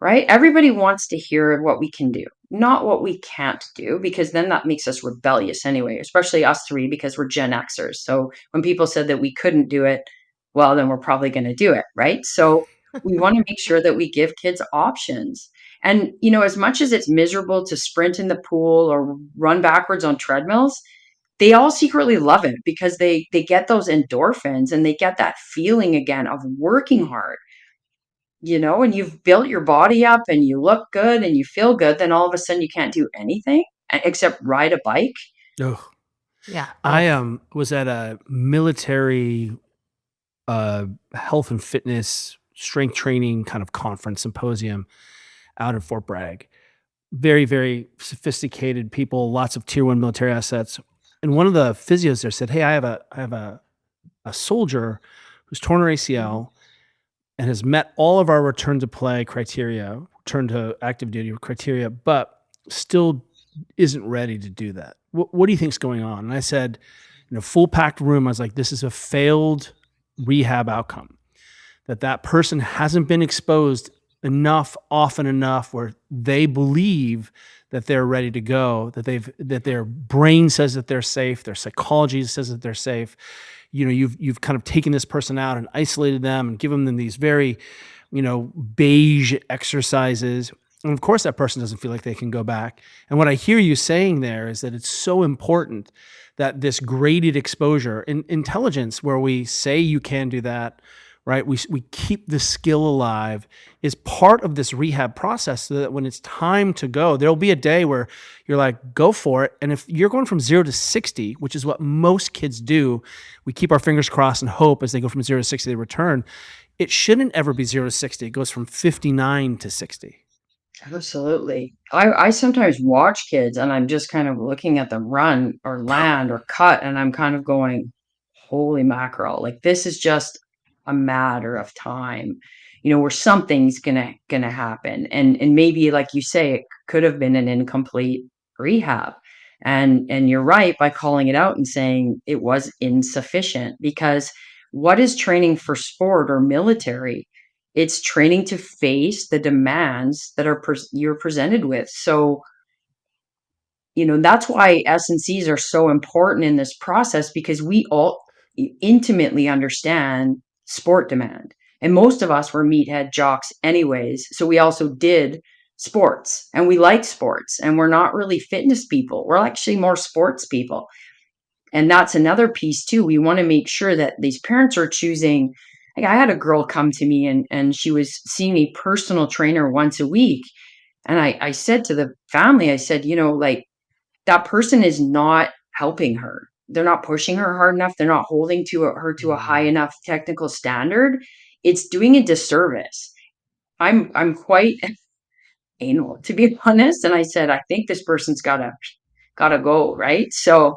right? Everybody wants to hear what we can do, not what we can't do, because then that makes us rebellious anyway, especially us three, because we're Gen Xers. So when people said that we couldn't do it, well, then we're probably going to do it, right? So we want to make sure that we give kids options. And, as much as it's miserable to sprint in the pool or run backwards on treadmills, they all secretly love it because they get those endorphins and they get that feeling again of working hard, and you've built your body up and you look good and you feel good, then all of a sudden you can't do anything except ride a bike. Oh, Yeah. I was at a military health and fitness strength training kind of conference symposium out in Fort Bragg. Very, very sophisticated people, lots of tier 1 military assets. And one of the physios there said, "Hey, I have a soldier who's torn her ACL and has met all of our return to play criteria, return to active duty criteria, but still isn't ready to do that. What do you think's going on?" And I said, in a full packed room, I was like, this is a failed rehab outcome. That person hasn't been exposed enough, often enough, where they believe that they're ready to go, that their brain says that they're safe, their psychology says that they're safe. You've kind of taken this person out and isolated them and given them these very, beige exercises. And of course, that person doesn't feel like they can go back. And what I hear you saying there is that it's so important that this graded exposure in intelligence, where we say you can do that, right? We keep the skill alive, is part of this rehab process, so that when it's time to go, there'll be a day where you're like, go for it. And if you're going from 0 to 60, which is what most kids do, we keep our fingers crossed and hope as they go from 0 to 60, they return. It shouldn't ever be 0 to 60. It goes from 59 to 60. Absolutely. I sometimes watch kids and I'm just kind of looking at them run or land or cut, and I'm kind of going, holy mackerel, like this is just a matter of time, where something's gonna happen. And maybe, like you say, it could have been an incomplete rehab. And you're right by calling it out and saying it was insufficient, because what is training for sport or military? It's training to face the demands that you're presented with. So, that's why S&Cs are so important in this process, because we all intimately understand sport demand. And most of us were meathead jocks anyways. So we also did sports and we like sports, and we're not really fitness people. We're actually more sports people. And that's another piece too. We want to make sure that these parents are choosing. Like, I had a girl come to me and she was seeing a personal trainer once a week. And I said to the family, I said, like, that person is not helping her. They're not pushing her hard enough. They're not holding her to a high enough technical standard. It's doing a disservice. I'm quite anal, to be honest. And I said, I think this person's gotta go, right? So,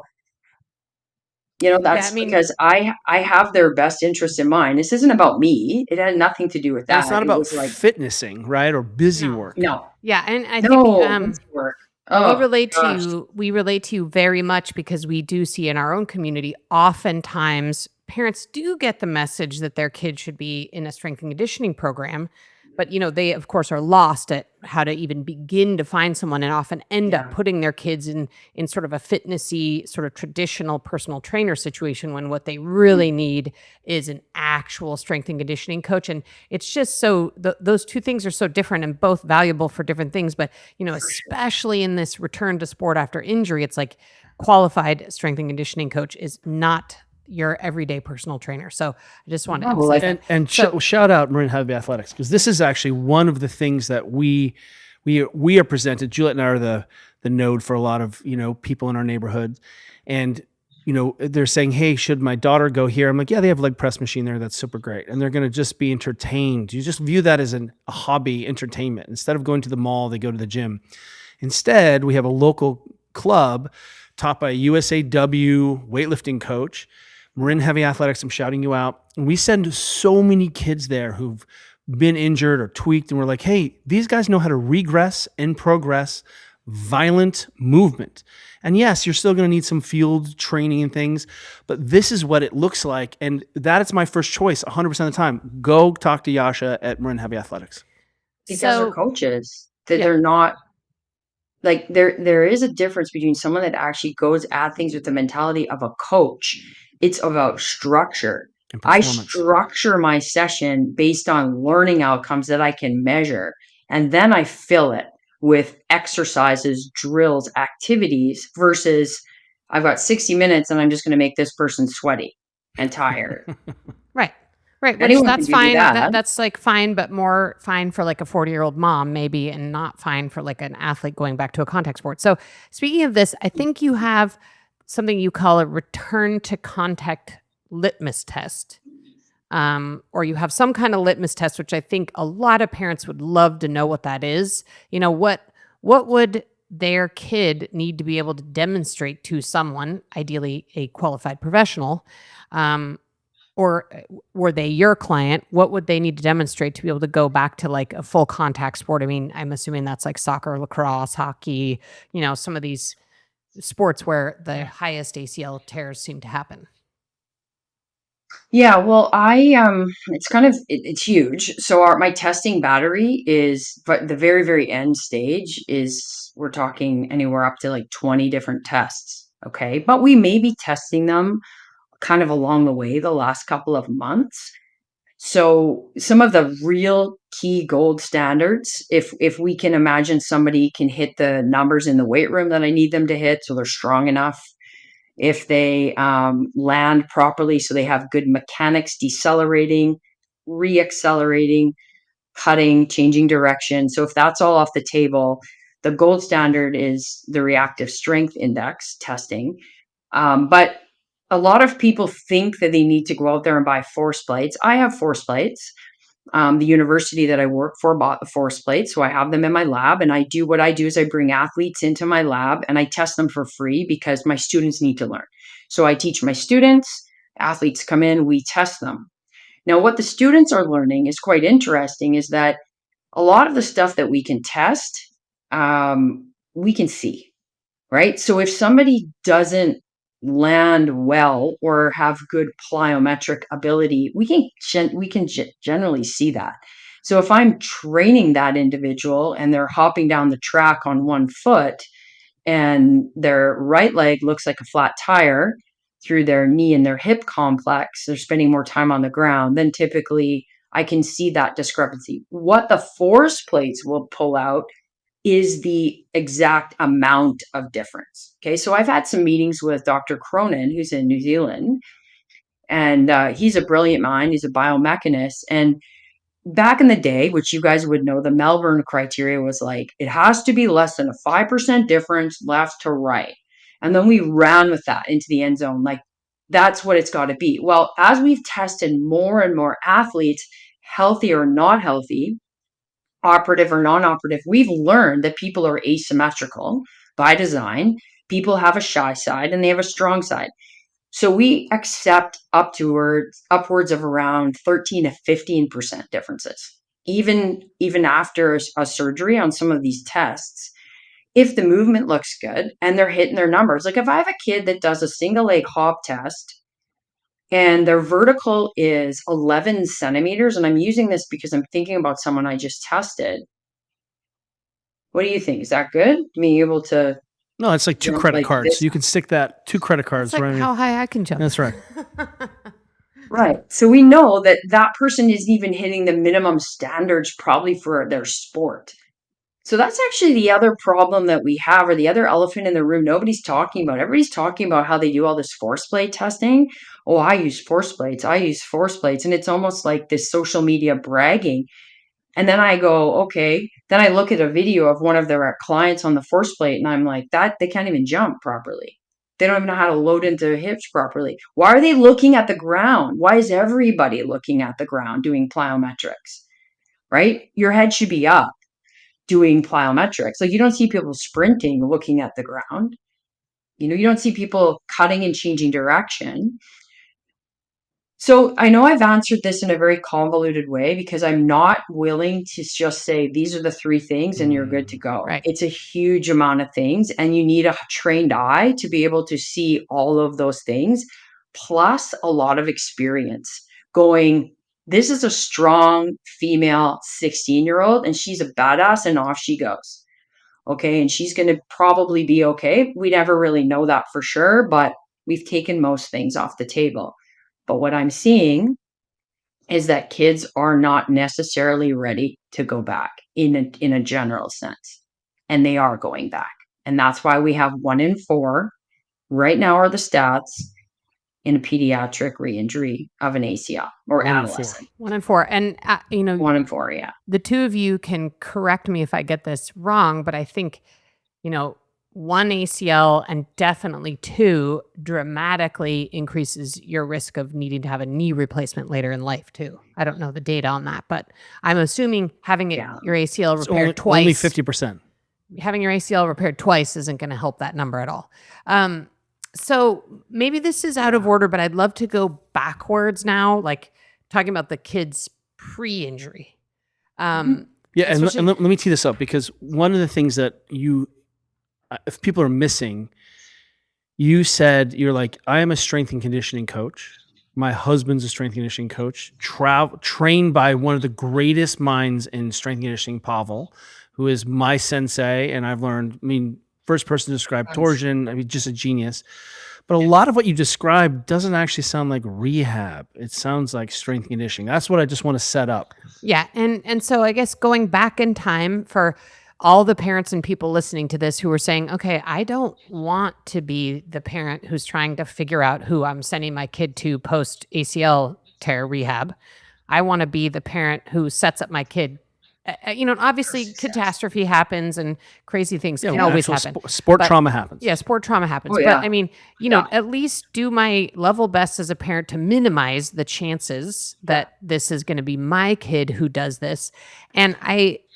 Yeah, that's I mean, because I have their best interest in mind. This isn't about me. It had nothing to do with And it's that. not It about was like, fitnessing, right? Or busy no. work. no, Yeah, and I think no, it's work. Oh gosh. we relate to you very much, because we do see in our own community, oftentimes parents do get the message that their kid should be in a strength and conditioning program, but they of course are lost at how to even begin to find someone, and often end up Yeah. putting their kids in sort of a fitnessy, sort of traditional personal trainer situation, when what they really need is an actual strength and conditioning coach. And it's just so those two things are so different and both valuable for different things. But especially in this return to sport after injury, it's like qualified strength and conditioning coach is not your everyday personal trainer. So I just want to No, well, emphasize that. And So- shout out Marin Heavy Athletics, because this is actually one of the things that we are presented. Juliet and I are the node for a lot of people in our neighborhood, and they're saying, "Hey, should my daughter go here?" I'm like, "Yeah, they have leg press machine there. That's super great," and they're going to just be entertained. You just view that as a hobby entertainment. Instead of going to the mall, they go to the gym. Instead, we have a local club taught by a USAW weightlifting coach. Marin Heavy Athletics, I'm shouting you out. And we send so many kids there who've been injured or tweaked, and we're like, hey, these guys know how to regress and progress violent movement. And yes, you're still going to need some field training and things, but this is what it looks like. And that is my first choice 100% of the time. Go talk to Yasha at Marin Heavy Athletics. Because they're So, coaches, that yeah. they're not like there is a difference between someone that actually goes at things with the mentality of a coach. It's about structure. And I performance. structure my session based on learning outcomes that I can measure, and then I fill it with exercises, drills, activities versus I've got 60 minutes and I'm just going to make this person sweaty and tired. Right. Right. Which Anyone can that's do fine. that. That's like fine, but more fine for like a 40-year-old mom, maybe, and not fine for like an athlete going back to a contact sport. So, speaking of this, I think you have something you call a return to contact litmus test. Or you have some kind of litmus test, which I think a lot of parents would love to know what that is. What would their kid need to be able to demonstrate to someone, ideally a qualified professional, or were they your client? What would they need to demonstrate to be able to go back to like a full contact sport? I mean, I'm assuming that's like soccer, lacrosse, hockey, some of these sports where the highest ACL tears seem to happen. Yeah, well, it's kind of it's huge. So my testing battery is, but the very, very end stage is we're talking anywhere up to like 20 different tests. Okay. But we may be testing them kind of along the way the last couple of months. So some of the real key gold standards, if we can imagine somebody can hit the numbers in the weight room that I need them to hit, so they're strong enough, if they land properly, so they have good mechanics, decelerating, reaccelerating, cutting, changing direction. So if that's all off the table, the gold standard is the reactive strength index testing. But a lot of people think that they need to go out there and buy force plates. I have force plates. The university that I work for bought the force plates, so I have them in my lab. And what I do is I bring athletes into my lab and I test them for free because my students need to learn. So I teach my students, athletes come in, we test them. Now, what the students are learning is quite interesting is that a lot of the stuff that we can test, we can see. Right? So if somebody doesn't land well or have good plyometric ability, we can generally see that. So if I'm training that individual and they're hopping down the track on one foot and their right leg looks like a flat tire through their knee and their hip complex, they're spending more time on the ground, then typically I can see that discrepancy. What the force plates will pull out is the exact amount of difference. Okay, so I've had some meetings with Dr. Cronin, who's in New Zealand, and he's a brilliant mind. He's a biomechanist. And back in the day, which you guys would know, the Melbourne criteria was like, it has to be less than a 5% difference left to right. And then we ran with that into the end zone. Like, that's what it's got to be. Well, as we've tested more and more athletes, healthy or not healthy, operative or non-operative, we've learned that people are asymmetrical by design. People have a shy side and they have a strong side. So we accept upwards of around 13 to 15% differences. Even after a surgery on some of these tests, if the movement looks good and they're hitting their numbers. Like if I have a kid that does a single leg hop test and their vertical is 11 centimeters, and I'm using this because I'm thinking about someone I just tested. What do you think? Is that good? Being able to No, it's like 2 jump credit like cards. this? You can stick that 2 credit cards It's like right in. how high I can jump. That's right. Right. So we know that that person isn't even hitting the minimum standards probably for their sport. So that's actually the other problem that we have, or the other elephant in the room nobody's talking about. Everybody's talking about how they do all this force plate testing. Oh, I use force plates. I use force plates. And it's almost like this social media bragging. And then I go, okay. Then I look at a video of one of their clients on the force plate and I'm like, that they can't even jump properly. They don't even know how to load into hips properly. Why are they looking at the ground? Why is everybody looking at the ground doing plyometrics? Right? Your head should be up doing plyometrics. Like you don't see people sprinting looking at the ground. You don't see people cutting and changing direction. So I know I've answered this in a very convoluted way because I'm not willing to just say these are the three things and you're good to go. Right. It's a huge amount of things, and you need a trained eye to be able to see all of those things, plus a lot of experience going, this is a strong female 16-year-old and she's a badass and off she goes. Okay. And she's going to probably be okay. We never really know that for sure, but we've taken most things off the table. But what I'm seeing is that kids are not necessarily ready to go back in a general sense, and they are going back. And that's why we have 1 in 4 right now are the stats in a pediatric re-injury of an ACL or One in four. adolescent. 1 in 4. And, 1 in 4, yeah. the two of you can correct me if I get this wrong, but I think, 1 ACL and definitely 2 dramatically increases your risk of needing to have a knee replacement later in life too. I don't know the data on that, but I'm assuming having Yeah. your ACL It's repaired only twice, 50%. having your ACL repaired twice isn't going to help that number at all. So maybe this is out of order, but I'd love to go backwards now, like talking about the kids pre-injury. Yeah, and especially- let me tee this up, because one of the things that if people are missing, you said you're like, I am a strength and conditioning coach. My husband's a strength and conditioning coach, trained by one of the greatest minds in strength and conditioning, Pavel, who is my sensei. And I've learned, first person to describe torsion, just a genius. But a lot of what you described doesn't actually sound like rehab. It sounds like strength and conditioning. That's what I just want to set up. Yeah. And so I guess going back in time for all the parents and people listening to this who are saying, okay, I don't want to be the parent who's trying to figure out who I'm sending my kid to post ACL tear rehab. I want to be the parent who sets up my kid. Obviously catastrophe happens and crazy things can always happen. Sport But- trauma happens. Yeah, sport trauma happens. Oh, yeah. But Yeah. at least do my level best as a parent to minimize the chances that this is going to be my kid who does this. And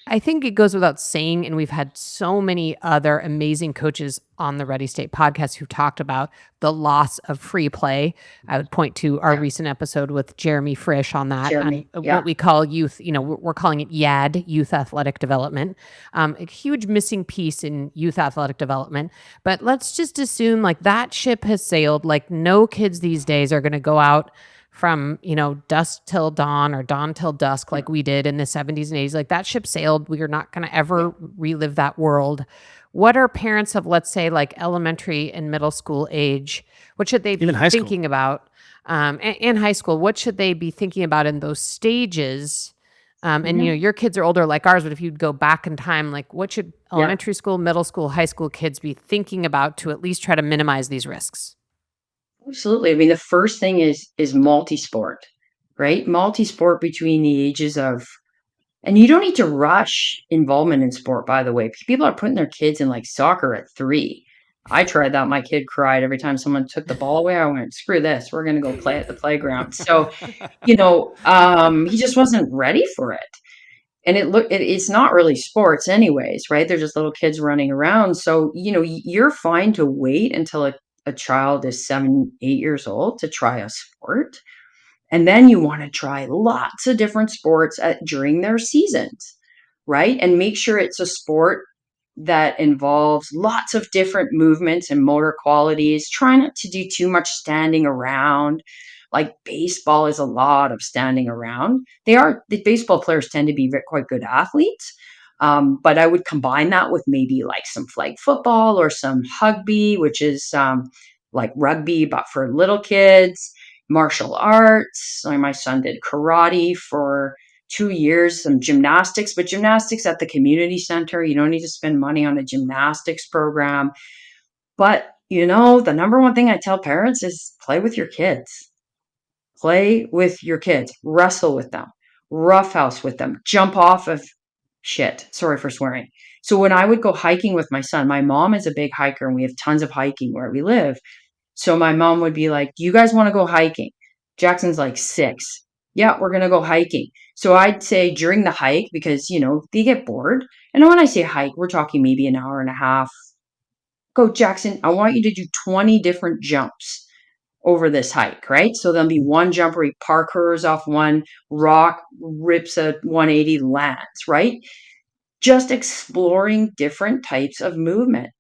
I think it goes without saying, and we've had so many other amazing coaches on the Ready State podcast who've talked about the loss of free play. I would point to our recent episode with Jeremy Frisch on that, Jeremy, on yeah. what we call youth, we're calling it YAD, youth athletic development. A huge missing piece in youth athletic development. But let's just assume like that ship has sailed, like no kids these days are going to go out from, dusk till dawn or dawn till dusk like we did in the 70s and 80s. Like that ship sailed. We are not going to ever relive that world. What are parents of, let's say, like elementary and middle school age? What should they be Even high school. thinking about? And high school, what should they be thinking about in those stages? And your kids are older like ours, but if you'd go back in time, like what should elementary school, middle school, high school kids be thinking about to at least try to minimize these risks? Absolutely. The first thing is multi-sport, right? Multi-sport between the ages of, and you don't need to rush involvement in sport, by the way. People are putting their kids in like soccer at 3. I tried that. My kid cried every time someone took the ball away. I went, screw this. We're going to go play at the playground. So, he just wasn't ready for it. And it's not really sports anyways, right? They're just little kids running around. So, you're fine to wait until a child is 7, 8 years old to try a sport. And then you want to try lots of different sports during their seasons, right? And make sure it's a sport that involves lots of different movements and motor qualities. Try not to do too much standing around. Like baseball is a lot of standing around. The baseball players tend to be quite good athletes. But I would combine that with maybe like some flag football or some rugby, which is like rugby, but for little kids, martial arts. So my son did karate for 2 years, some gymnastics, but gymnastics at the community center. You don't need to spend money on a gymnastics program. But, the number one thing I tell parents is play with your kids. Play with your kids, wrestle with them, roughhouse with them, jump off of shit. Sorry for swearing. So when I would go hiking with my son, my mom is a big hiker and we have tons of hiking where we live. So my mom would be like, "Do you guys want to go hiking?" Jackson's like 6. "Yeah, we're going to go hiking." So I'd say during the hike, because, they get bored. And when I say hike, we're talking maybe an hour and a half. Go, Jackson, I want you to do 20 different jumps. over this hike, right? So there'll be one jump where he parkours off one rock, rips a 180, lands, right? Just exploring different types of movement.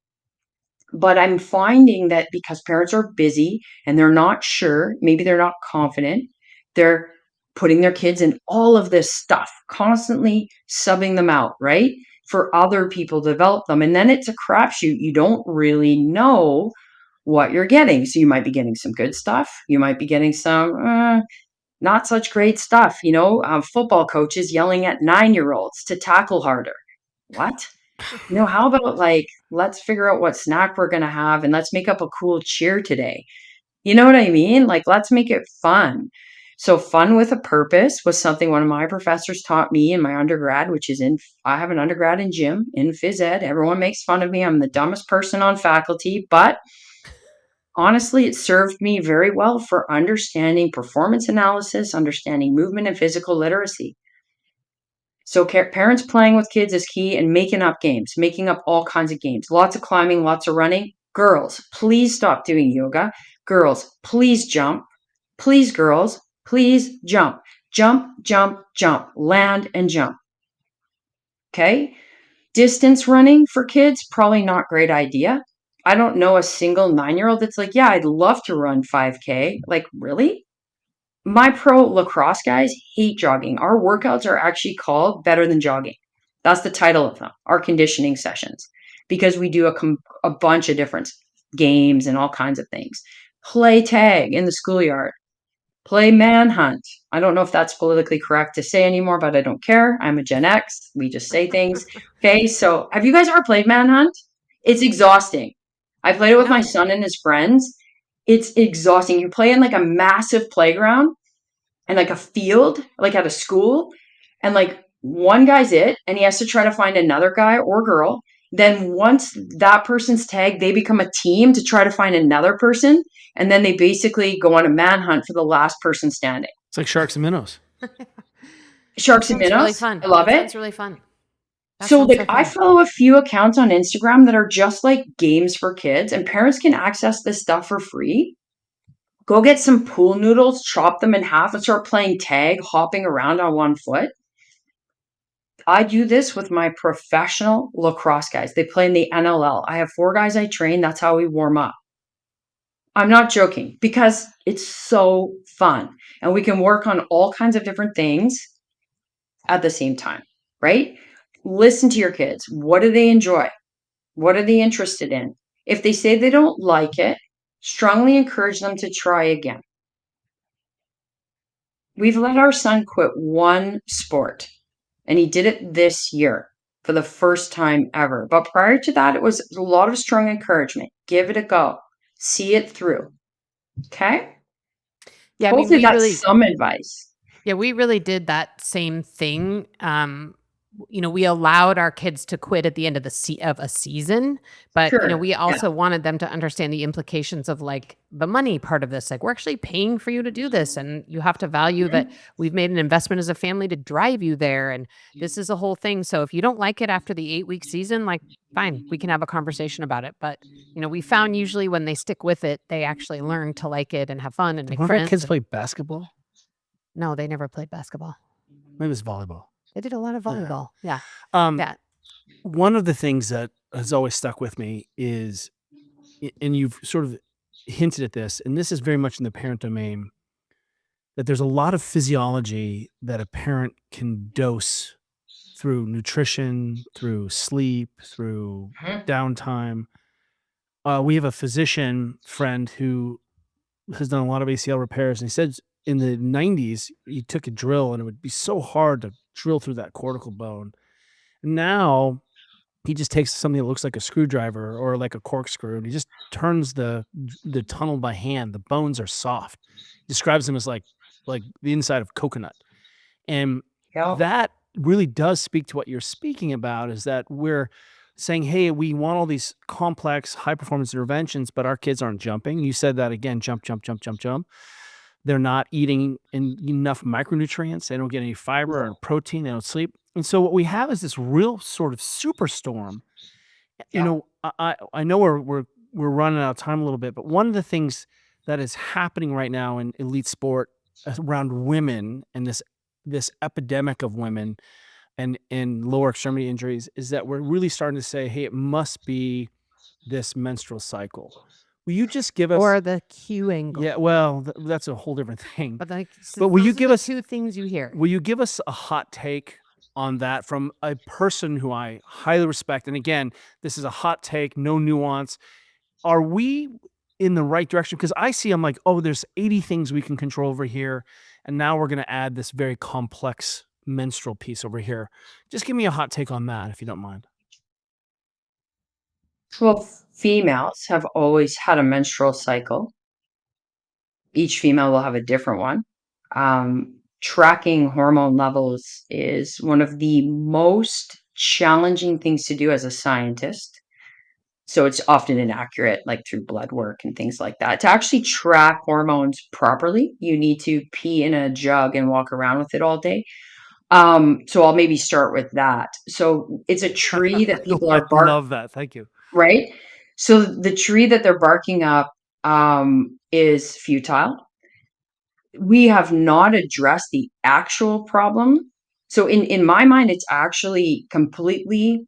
But I'm finding that because parents are busy and they're not sure, maybe they're not confident, they're putting their kids in all of this stuff, constantly subbing them out, right? For other people to develop them. And then it's a crapshoot. You don't really know what you're getting. So you might be getting some good stuff. You might be getting some not such great stuff. Football coaches yelling at 9-year-olds to tackle harder. What? How about let's figure out what snack we're gonna have and let's make up a cool cheer today. You know what I mean? Like, let's make it fun. So fun with a purpose was something one of my professors taught me in my undergrad, I have an undergrad in gym in phys ed. Everyone makes fun of me. I'm the dumbest person on faculty, but honestly, it served me very well for understanding performance analysis, understanding movement and physical literacy. So parents playing with kids is key, and making up games, making up all kinds of games. Lots of climbing, lots of running. Girls, please stop doing yoga. Girls, please jump. Please, girls, please jump. Jump, jump, jump. Land and jump. Okay? Distance running for kids, probably not great idea. I don't know a single 9-year-old that's like, yeah, I'd love to run 5K. Like, really? My pro lacrosse guys hate jogging. Our workouts are actually called Better Than Jogging. That's the title of them, our conditioning sessions, because we do a bunch of different games and all kinds of things. Play tag in the schoolyard. Play manhunt. I don't know if that's politically correct to say anymore, but I don't care. I'm a Gen X. We just say things. Okay, so have you guys ever played manhunt? It's exhausting. I played it with my No. son and his friends. It's exhausting. You play in like a massive playground and like a field, like at a school, and like one guy's it, and he has to try to find another guy or girl. Then once that person's tagged, they become a team to try to find another person, and then they basically go on a manhunt for the last person standing. It's like sharks and minnows. That Sharks and sounds really minnows, fun. I love That it. sounds really fun. That So sounds like so I fun. follow a few accounts on Instagram that are just like games for kids, and parents can access this stuff for free. Go get some pool noodles, chop them in half, and start playing tag, hopping around on one foot. I do this with my professional lacrosse guys. They play in the NLL. I have 4 guys I train. That's how we warm up. I'm not joking because it's so fun. And we can work on all kinds of different things at the same time, right? Listen to your kids. What do they enjoy? What are they interested in? If they say they don't like it, strongly encourage them to try again. We've let our son quit one sport, and he did it this year for the first time ever. But prior to that, it was a lot of strong encouragement. Give it a go. See it through. Okay? Yeah, I mean, Hopefully that's some advice. we really did that same thing. We allowed our kids to quit at the end of a season, but Sure. we Yeah. also wanted them to understand the implications of like the money part of this. Like, we're actually paying for you to do this, and you have to value that Mhm. we've made an investment as a family to drive you there, and this is a whole thing. So if you don't like it after the 8-week season, like, fine, we can have a conversation about it. But we found usually when they stick with it, they actually learn to like it and have fun and Did make one of our friends. kids play basketball? No, they never played basketball. Maybe it was volleyball. They did a lot of volleyball. Yeah. Um, Yeah. One of the things that has always stuck with me is, and you've sort of hinted at this, and this is very much in the parent domain, that there's a lot of physiology that a parent can dose through nutrition, through sleep, through Mhm. downtime. We have a physician friend who has done a lot of ACL repairs, and he said in the 90s, he took a drill and it would be so hard to drill through that cortical bone. Now he just takes something that looks like a screwdriver or like a corkscrew, and he just turns the tunnel by hand. The bones are soft. He describes them as like the inside of coconut. And Yeah. that really does speak to what you're speaking about, is that we're saying, hey, we want all these complex high performance interventions, but our kids aren't jumping. You said that again, jump, jump, jump, jump, jump. They're not eating enough micronutrients. They don't get any fiber or protein. They don't sleep. And so what we have is this real sort of superstorm. Yeah. I know we're running out of time a little bit, but one of the things that is happening right now in elite sport around women and this epidemic of women and lower extremity injuries is that we're really starting to say, hey, it must be this menstrual cycle. Will you just give us? Or the Q angle. Yeah, well, that's a whole different thing. But like, But will you those are give the us? two things you hear? Will you give us a hot take on that from a person who I highly respect? And again, this is a hot take, no nuance. Are we in the right direction? Because I'm like, oh, there's 80 things we can control over here. And now we're going to add this very complex menstrual piece over here. Just give me a hot take on that, if you don't mind. Well, females have always had a menstrual cycle. Each female will have a different one. Tracking hormone levels is one of the most challenging things to do as a scientist. So it's often inaccurate, like through blood work and things like that. To actually track hormones properly, you need to pee in a jug and walk around with it all day. So I'll maybe start with that. So it's a tree that people I are love that. Thank you. right? So the tree that they're barking up is futile. We have not addressed the actual problem. So in my mind, it's actually completely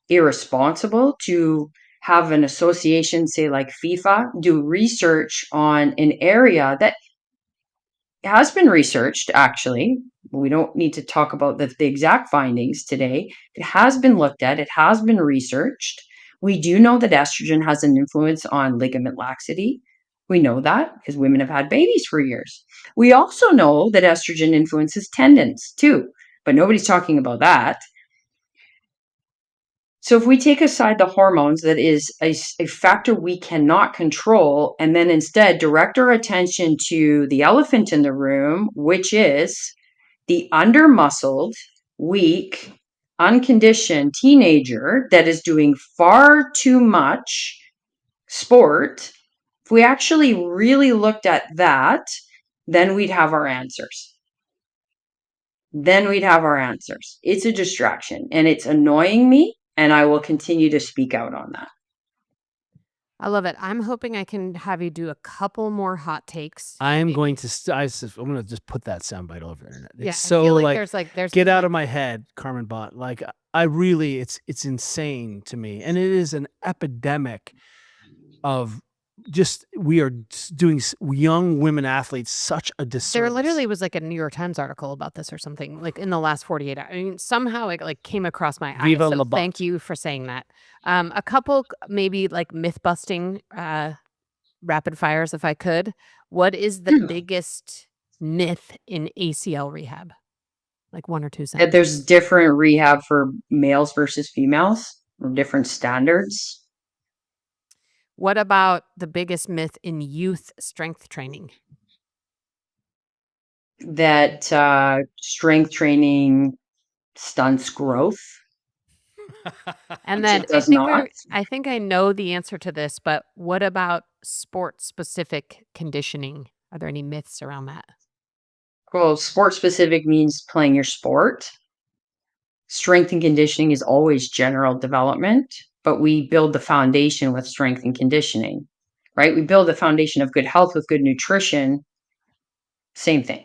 irresponsible to have an association, say like FIFA, do research on an area that has been researched, actually. We don't need to talk about the exact findings today. It has been looked at, it has been researched. We do know that estrogen has an influence on ligament laxity. We know that because women have had babies for years. We also know that estrogen influences tendons too, but nobody's talking about that. So if we take aside the hormones, that is a factor we cannot control, and then instead direct our attention to the elephant in the room, which is the under-muscled, weak, unconditioned teenager that is doing far too much sport, if we actually really looked at that, then we'd have our answers. Then we'd have our answers. It's a distraction and it's annoying me, and I will continue to speak out on that. I love it. I'm hoping I can have you do a couple more hot takes. I'm going to just put that soundbite over the internet. It's Yeah, I so feel like there's get out of my head, Carmen Bott. Like I really, it's insane to me, and it is an epidemic of just we are doing young women athletes such a disservice. There literally was like a New York Times article about this or something like in the last 48 hours. I mean, somehow it like came across my eyes. Viva So la Bott. thank you for saying that. A couple maybe like myth busting rapid fires if I could. What is the biggest myth in ACL rehab? Like one or two That sentences. there's different rehab for males versus females, or different standards. What about the biggest myth in youth strength training? That strength training stunts growth. And Which then it does not. I think I know the answer to this, but what about sport specific conditioning? Are there any myths around that? Well, sport specific means playing your sport. Strength and conditioning is always general development, but we build the foundation with strength and conditioning, right? We build the foundation of good health with good nutrition. Same thing.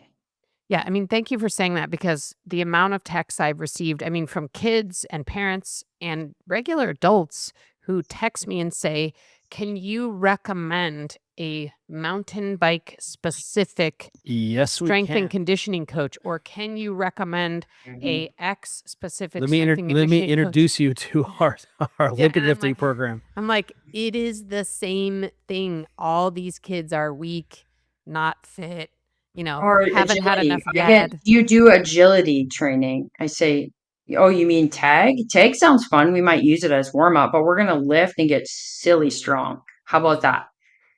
Yeah, I mean, thank you for saying that because the amount of texts I've received, I mean, from kids and parents and regular adults who text me and say, can you recommend a mountain bike specific Yes, we strength can. and conditioning coach? Or can you recommend a X specific Let me strength and let me conditioning coach? introduce you to our Olympic and I'm lifting like- program. I'm like, it is the same thing. All these kids are weak, not fit, Or haven't had agility. enough Again, dad. you do agility training. I say, oh, you mean tag? Tag sounds fun. We might use it as warm up, but we're going to lift and get silly strong. How about that?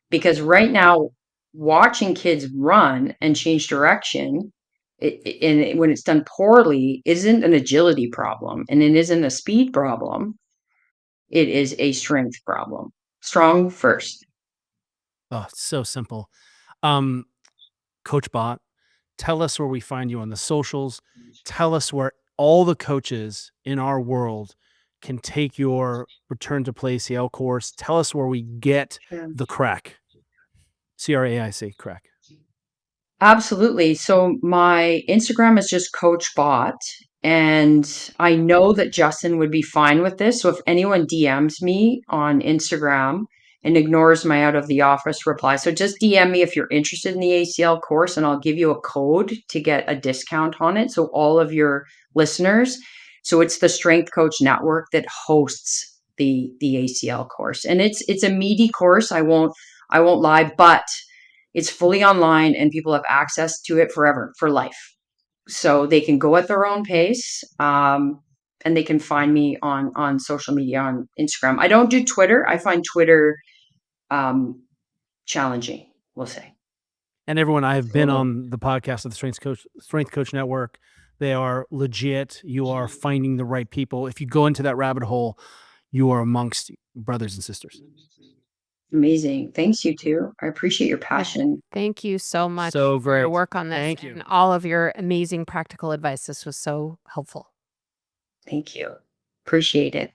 Because right now, watching kids run and change direction, and when it's done poorly, isn't an agility problem, and it isn't a speed problem. It is a strength problem. Strong first. Oh, it's so simple. Coach Bott, tell us where we find you on the socials. Tell us where all the coaches in our world can take your Return to Play ACL course. Tell us where we get the crack. CRAIC, correct. Absolutely. So my Instagram is just Coach Bott, and I know that Justin would be fine with this. So if anyone DMs me on Instagram and ignores my out of the office reply, so just DM me if you're interested in the ACL course, and I'll give you a code to get a discount on it. So all of your listeners. So it's the Strength Coach Network that hosts the ACL course, and it's a meaty course. I won't lie, but it's fully online and people have access to it forever, for life. So they can go at their own pace. And they can find me on social media, on Instagram. I don't do Twitter. I find Twitter challenging, we'll say. And everyone, I have been So on the podcast of the Strength Coach Network. They are legit. You are finding the right people. If you go into that rabbit hole, you are amongst brothers and sisters. amazing. Thanks, you too. I appreciate your passion. Thank you so much So for your great. work on this Thank you. and all of your amazing practical advice. This was so helpful. Thank you. Appreciate it.